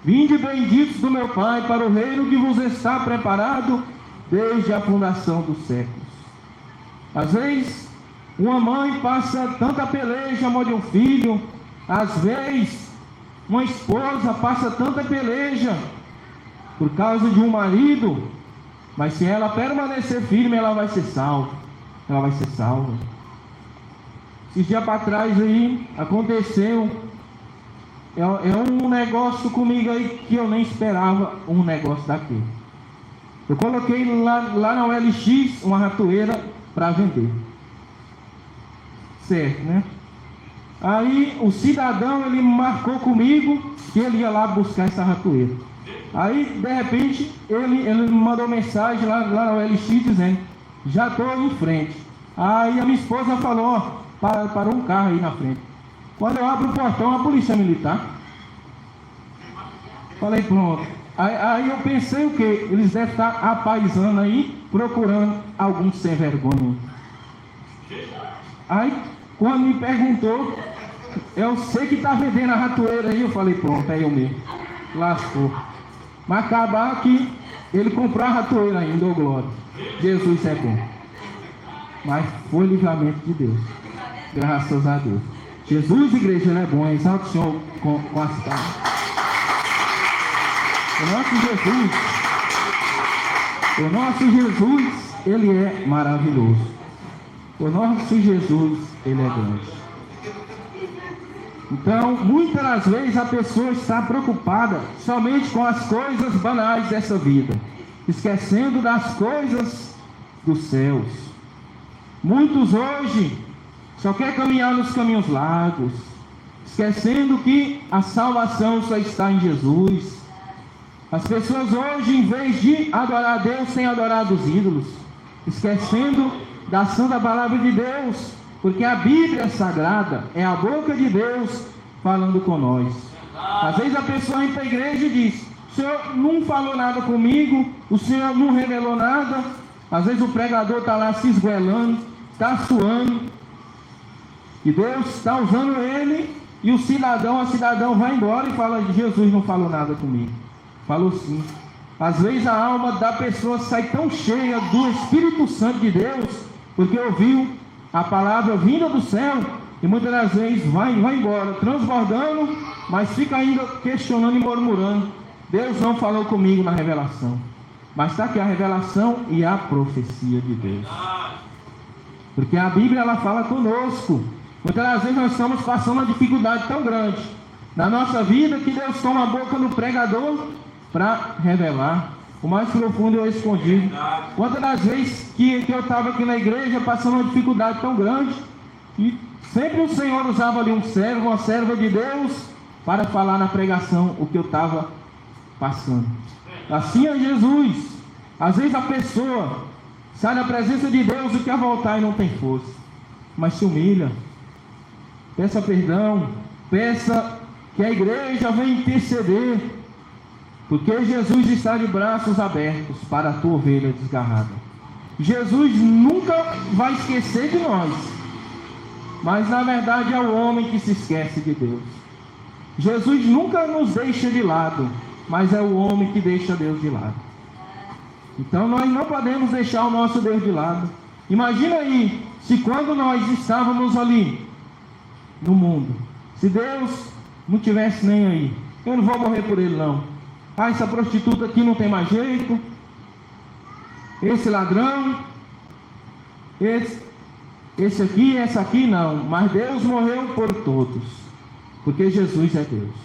vinde benditos do meu Pai para o reino que vos está preparado desde a fundação dos séculos. Às vezes uma mãe passa tanta peleja, morde um filho. Às vezes uma esposa passa tanta peleja por causa de um marido, mas se ela permanecer firme, ela vai ser salva. Ela vai ser salva. Esses dias para trás aí aconteceu um negócio comigo aí que eu nem esperava um negócio daquele. Eu coloquei lá na OLX uma ratoeira para vender. Certo, né? Aí o cidadão, ele marcou comigo que ele ia lá buscar essa ratoeira. Aí de repente ele me mandou mensagem lá na OLX dizendo: já estou em frente. Aí a minha esposa falou: ó, parou um carro aí na frente. Quando eu abro o portão, a polícia militar. Falei: pronto. Aí eu pensei o quê? Eles devem estar apaisando aí, procurando algum sem vergonha. Aí quando me perguntou, eu sei que está vendendo a ratoeira aí. Eu falei: pronto, é eu mesmo. Lascou. Mas acabar que ele comprou a ratoeira ainda, ô glória. Jesus é bom. Mas foi livramento de Deus. Graças a Deus. Jesus, igreja, ele é bom. Exalta o Senhor com as palmas. O nosso Jesus, ele é maravilhoso. O nosso Jesus, ele é grande. Então, muitas das vezes a pessoa está preocupada somente com as coisas banais dessa vida, esquecendo das coisas dos céus. Muitos hoje só querem caminhar nos caminhos largos, esquecendo que a salvação só está em Jesus. As pessoas hoje, em vez de adorar a Deus, têm adorado os ídolos, esquecendo da santa palavra de Deus, porque a Bíblia sagrada é a boca de Deus falando com nós. Às vezes a pessoa vem para a igreja e diz: o Senhor não falou nada comigo, o Senhor não revelou nada. Às vezes o pregador está lá se esgoelando, está suando, e Deus está usando ele, e a cidadão vai embora e fala: Jesus não falou nada comigo. Falou sim. Às vezes a alma da pessoa sai tão cheia do Espírito Santo de Deus, porque ouviu a palavra vinda do céu, e muitas das vezes vai embora, transbordando, mas fica ainda questionando e murmurando: Deus não falou comigo na revelação. Mas está aqui a revelação e a profecia de Deus. Porque a Bíblia, ela fala conosco. Muitas das vezes nós estamos passando uma dificuldade tão grande na nossa vida, que Deus toma a boca no pregador para revelar. o mais profundo eu escondi. Quantas das vezes que eu estava aqui na igreja passando uma dificuldade tão grande, e sempre o Senhor usava ali um servo, uma serva de Deus, para falar na pregação o que eu estava passando. Assim é Jesus. Às vezes a pessoa sai da presença de Deus e quer voltar e não tem força, mas se humilha, peça perdão, peça que a igreja venha interceder, porque Jesus está de braços abertos para a tua ovelha desgarrada. Jesus nunca vai esquecer de nós, mas na verdade é o homem que se esquece de Deus. Jesus nunca nos deixa de lado, mas é o homem que deixa Deus de lado. Então nós não podemos deixar o nosso Deus de lado. Imagina aí, se quando nós estávamos ali no mundo, se Deus não tivesse nem aí, eu não vou morrer por ele não. Ah, essa prostituta aqui não tem mais jeito, esse ladrão, esse aqui, essa aqui não. Mas Deus morreu por todos, porque Jesus é Deus.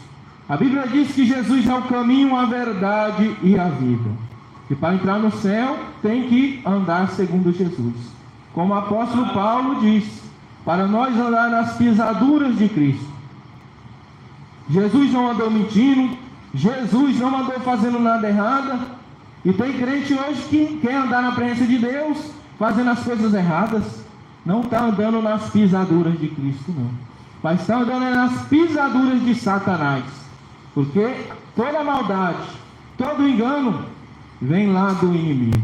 A Bíblia diz que Jesus é o caminho, a verdade e a vida. E para entrar no céu tem que andar segundo Jesus. Como o apóstolo Paulo diz, para nós andar nas pisaduras de Cristo. Jesus não andou mentindo, Jesus não andou fazendo nada errado. E tem crente hoje que quer andar na presença de Deus, fazendo as coisas erradas. Não está andando nas pisaduras de Cristo, não. Mas está andando nas pisaduras de Satanás. Porque toda maldade, todo engano, vem lá do inimigo.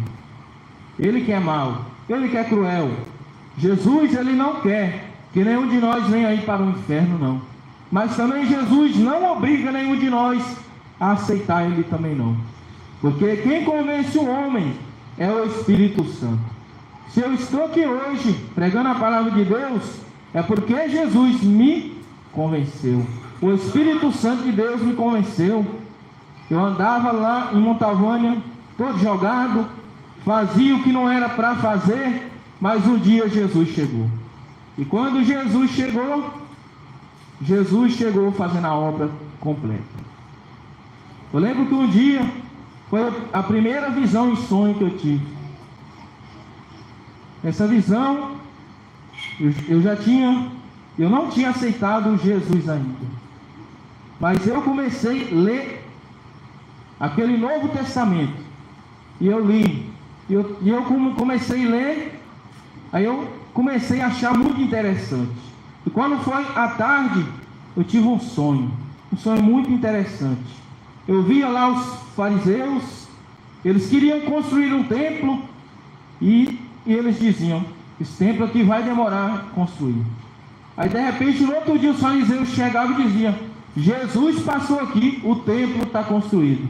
Ele que é mau, ele que é cruel. Jesus, ele não quer que nenhum de nós venha aí para o inferno, não. Mas também Jesus não obriga nenhum de nós a aceitar ele também não. Porque quem convence o homem é o Espírito Santo. Se eu estou aqui hoje pregando a palavra de Deus, é porque Jesus me convenceu. O Espírito Santo de Deus me convenceu. Eu andava lá em Montavânia, todo jogado, fazia o que não era para fazer, mas um dia Jesus chegou. E quando Jesus chegou fazendo a obra completa. Eu lembro que um dia foi a primeira visão em sonho que eu tive. Essa visão, eu não tinha aceitado Jesus ainda. Mas eu comecei a ler aquele Novo Testamento. E eu li. E eu comecei a ler. Aí eu comecei a achar muito interessante. E quando foi à tarde, eu tive um sonho muito interessante. Eu via lá os fariseus, eles queriam construir um templo, e eles diziam, esse templo aqui vai demorar a construir. Aí de repente, no outro dia, os fariseus chegavam e diziam, Jesus passou aqui, o templo está construído.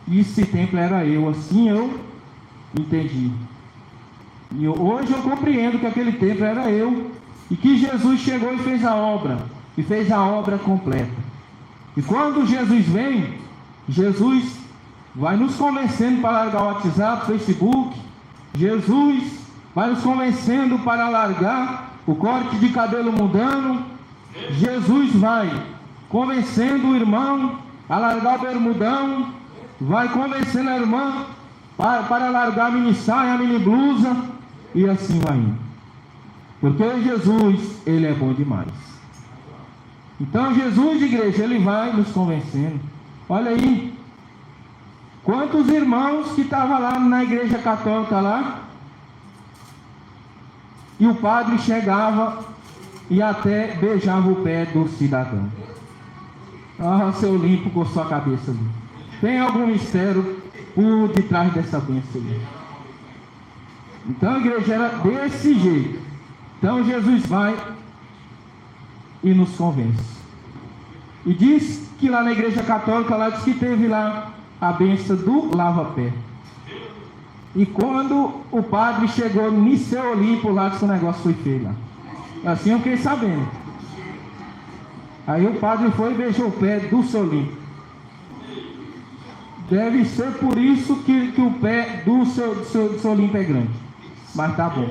E esse templo era eu, assim eu entendi. E hoje eu compreendo que aquele templo era eu, e que Jesus chegou e fez a obra completa. E quando Jesus vem, Jesus vai nos convencendo para largar o WhatsApp, o Facebook. Jesus vai nos convencendo para largar o corte de cabelo mundano. Jesus vai convencendo o irmão a largar o bermudão. Vai convencendo a irmã para largar a mini saia, a mini blusa. E assim vai indo. Porque Jesus, ele é bom demais. Então Jesus, igreja, ele vai nos convencendo. Olha aí, quantos irmãos que estavam lá na igreja católica lá, e o padre chegava e até beijava o pé do cidadão. Ah, seu limpo com sua cabeça ali. Tem algum mistério por detrás dessa bênção ali. Então a igreja era desse jeito. Então Jesus vai e nos convence. E diz que lá na igreja católica, lá diz que teve lá a bênção do lava-pé. E quando o padre chegou no seu Olimpo, lá diz que o negócio foi feio lá. Assim eu fiquei sabendo. Aí o padre foi e beijou o pé do seu Olimpo. Deve ser por isso que o pé do seu Olimpo é grande. Mas tá bom.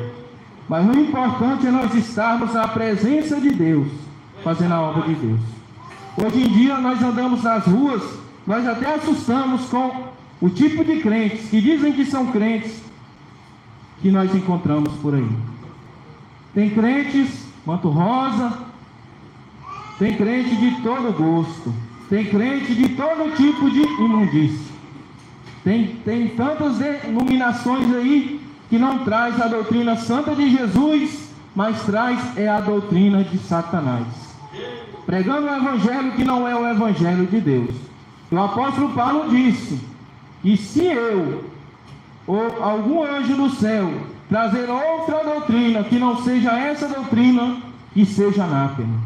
Mas o importante é nós estarmos na presença de Deus, fazendo a obra de Deus. Hoje em dia nós andamos nas ruas, nós até assustamos com o tipo de crentes que dizem que são crentes que nós encontramos por aí. Tem crentes manto rosa, tem crente de todo gosto, tem crente de todo tipo de imundície. Tem tantas denominações aí que não traz a doutrina santa de Jesus, mas traz a doutrina de Satanás, pregando um evangelho que não é o evangelho de Deus. O apóstolo Paulo disse que se eu ou algum anjo do céu trazer outra doutrina que não seja essa doutrina, que seja anátema,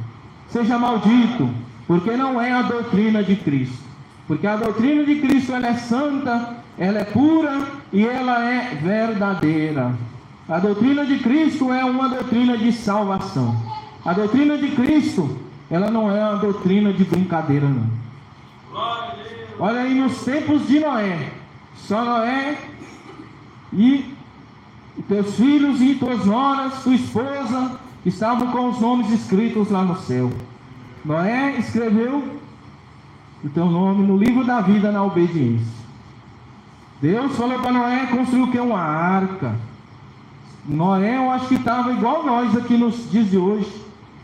seja maldito, porque não é a doutrina de Cristo. Porque a doutrina de Cristo, ela é santa, ela é pura e ela é verdadeira. A doutrina de Cristo é uma doutrina de salvação. A doutrina de Cristo, ela não é uma doutrina de brincadeira, não. Olha aí nos tempos de Noé, só Noé e teus filhos e tuas noras, tua esposa, estavam com os nomes escritos lá no céu. Noé escreveu o teu nome no livro da vida na obediência. Deus falou para Noé construir o que? Uma arca. Noé, eu acho que estava igual nós aqui nos dias de hoje,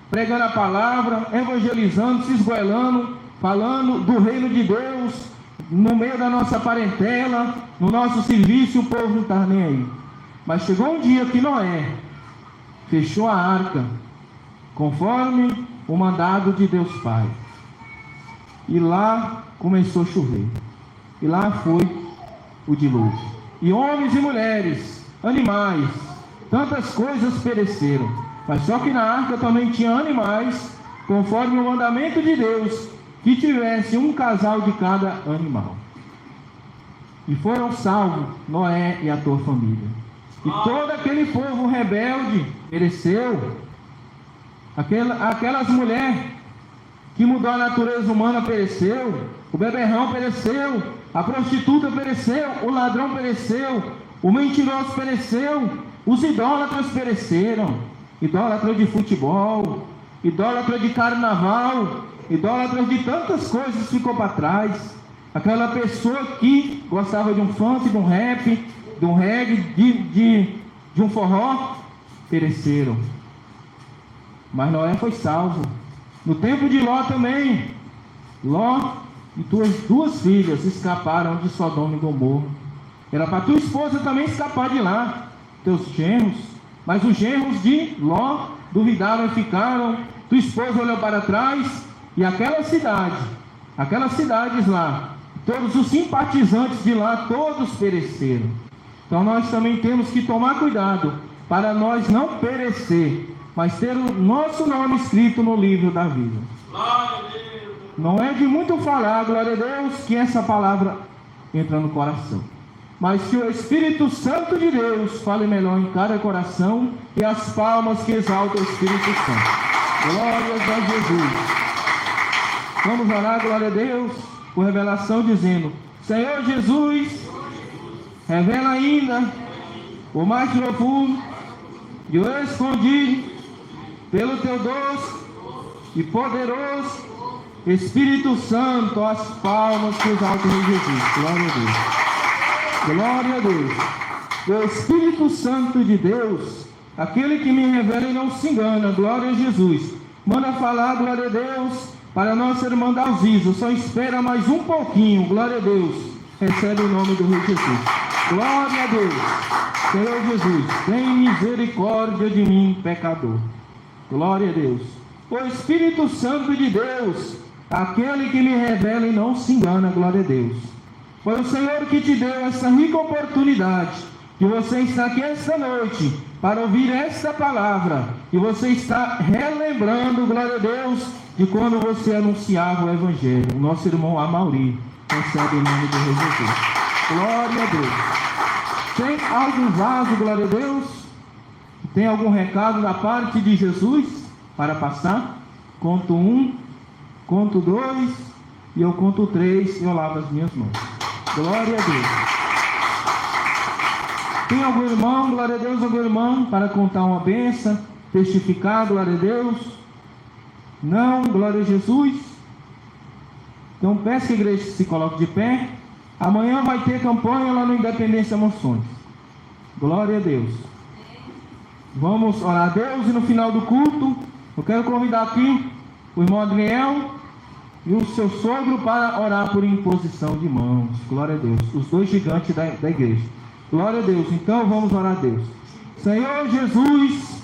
pregando a palavra, evangelizando, se esgoelando, falando do reino de Deus, no meio da nossa parentela, no nosso serviço, o povo não estava nem aí. Mas chegou um dia que Noé fechou a arca, conforme o mandado de Deus Pai. E lá começou a chover. E lá foi o dilúvio. E homens e mulheres, animais, tantas coisas pereceram. Mas só que na arca também tinha animais, conforme o mandamento de Deus, que tivesse um casal de cada animal. E foram salvos Noé e a tua família. E todo aquele povo rebelde pereceu. Aquelas mulheres que mudou a natureza humana pereceu, o beberrão pereceu, a prostituta pereceu, o ladrão pereceu, o mentiroso pereceu, os idólatras pereceram, idólatras de futebol, idólatras de carnaval, idólatras de tantas coisas ficou para trás. Aquela pessoa que gostava de um funk, de um rap, de um reggae, de um forró, pereceram. Mas Noé foi salvo. No tempo de Ló também, Ló e tuas duas filhas escaparam de Sodoma e Gomorra. Era para tua esposa também escapar de lá, teus genros. Mas os genros de Ló duvidaram e ficaram. Tua esposa olhou para trás e aquelas cidades lá, todos os simpatizantes de lá, todos pereceram. Então nós também temos que tomar cuidado para nós não perecer, mas ter o nosso nome escrito no livro da vida. Não é de muito falar, glória a Deus, que essa palavra entra no coração, mas que o Espírito Santo de Deus fale melhor em cada coração, e as palmas que exaltam o Espírito Santo. Glórias a Jesus. Vamos orar, glória a Deus, por revelação, dizendo: Senhor Jesus, revela ainda o mais profundo e o escondido pelo teu doce e poderoso Espírito Santo, as palmas que exaltam em Jesus. Glória a Deus. Glória a Deus. O Espírito Santo de Deus, aquele que me revela e não se engana, glória a Jesus, manda falar, glória a Deus, para a nossa irmã Dalziso. Só espera mais um pouquinho, glória a Deus. Recebe o nome do Rei Jesus. Glória a Deus. Senhor Jesus, tem misericórdia de mim, pecador. Glória a Deus. O Espírito Santo de Deus, aquele que me revela e não se engana, glória a Deus. Foi o Senhor que te deu essa rica oportunidade, que você está aqui esta noite para ouvir esta palavra, e você está relembrando, glória a Deus, de quando você anunciava o Evangelho. O nosso irmão Amauri recebe o nome do Rei Jesus. Glória a Deus. Tem algum vaso, glória a Deus? Tem algum recado da parte de Jesus para passar? Conto 1, conto 2 e eu conto 3 e eu lavo as minhas mãos. Glória a Deus. Tem algum irmão, glória a Deus, algum irmão para contar uma bênção, testificar, glória a Deus? Não, glória a Jesus. Então peço que a igreja se coloque de pé Amanhã vai ter campanha lá no Independência Monções. Glória a Deus. Vamos orar a Deus e no final do culto, eu quero convidar aqui o irmão Adriel e o seu sogro para orar por imposição de mãos. Glória a Deus. Os dois gigantes da igreja. Glória a Deus. Então vamos orar a Deus. Senhor Jesus,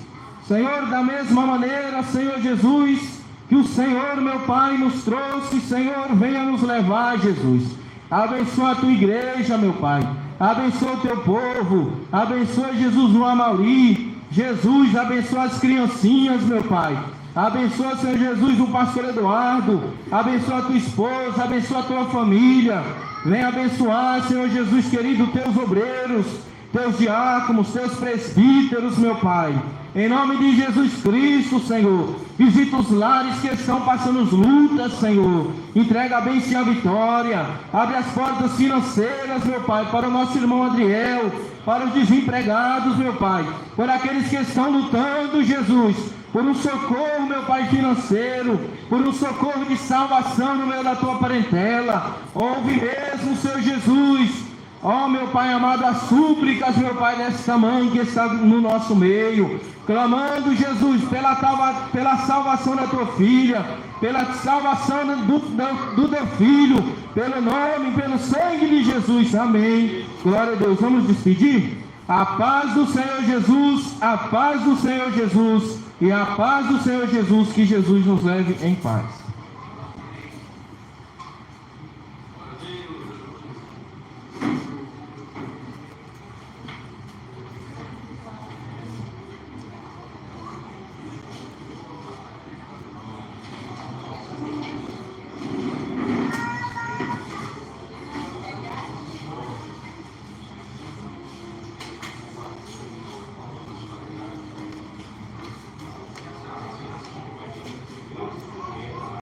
Senhor, da mesma maneira, Senhor Jesus, que o Senhor, meu Pai, nos trouxe, Senhor, venha nos levar, Jesus. Abençoa a tua igreja, meu Pai. Abençoa o teu povo. Abençoa, Jesus, o Amauri. Jesus, abençoa as criancinhas, meu Pai. Abençoa, Senhor Jesus, o pastor Eduardo. Abençoa a tua esposa. Abençoa a tua família. Vem abençoar, Senhor Jesus querido, teus obreiros, teus diáconos, teus presbíteros, meu Pai. Em nome de Jesus Cristo, Senhor, visita os lares que estão passando lutas, Senhor. Entrega a bênção e a vitória. Abre as portas financeiras, meu Pai, para o nosso irmão Adriel, para os desempregados, meu Pai, por aqueles que estão lutando, Jesus, por um socorro, meu Pai, financeiro, por um socorro de salvação no meio da tua parentela. Ouve mesmo, Senhor Jesus. Ó, meu Pai amado, as súplicas, meu Pai, desta mãe que está no nosso meio, clamando, Jesus, pela salvação da tua filha, pela salvação do teu filho, pelo nome, pelo sangue de Jesus. Amém. Glória a Deus. Vamos despedir? A paz do Senhor Jesus, a paz do Senhor Jesus e a paz do Senhor Jesus, que Jesus nos leve em paz.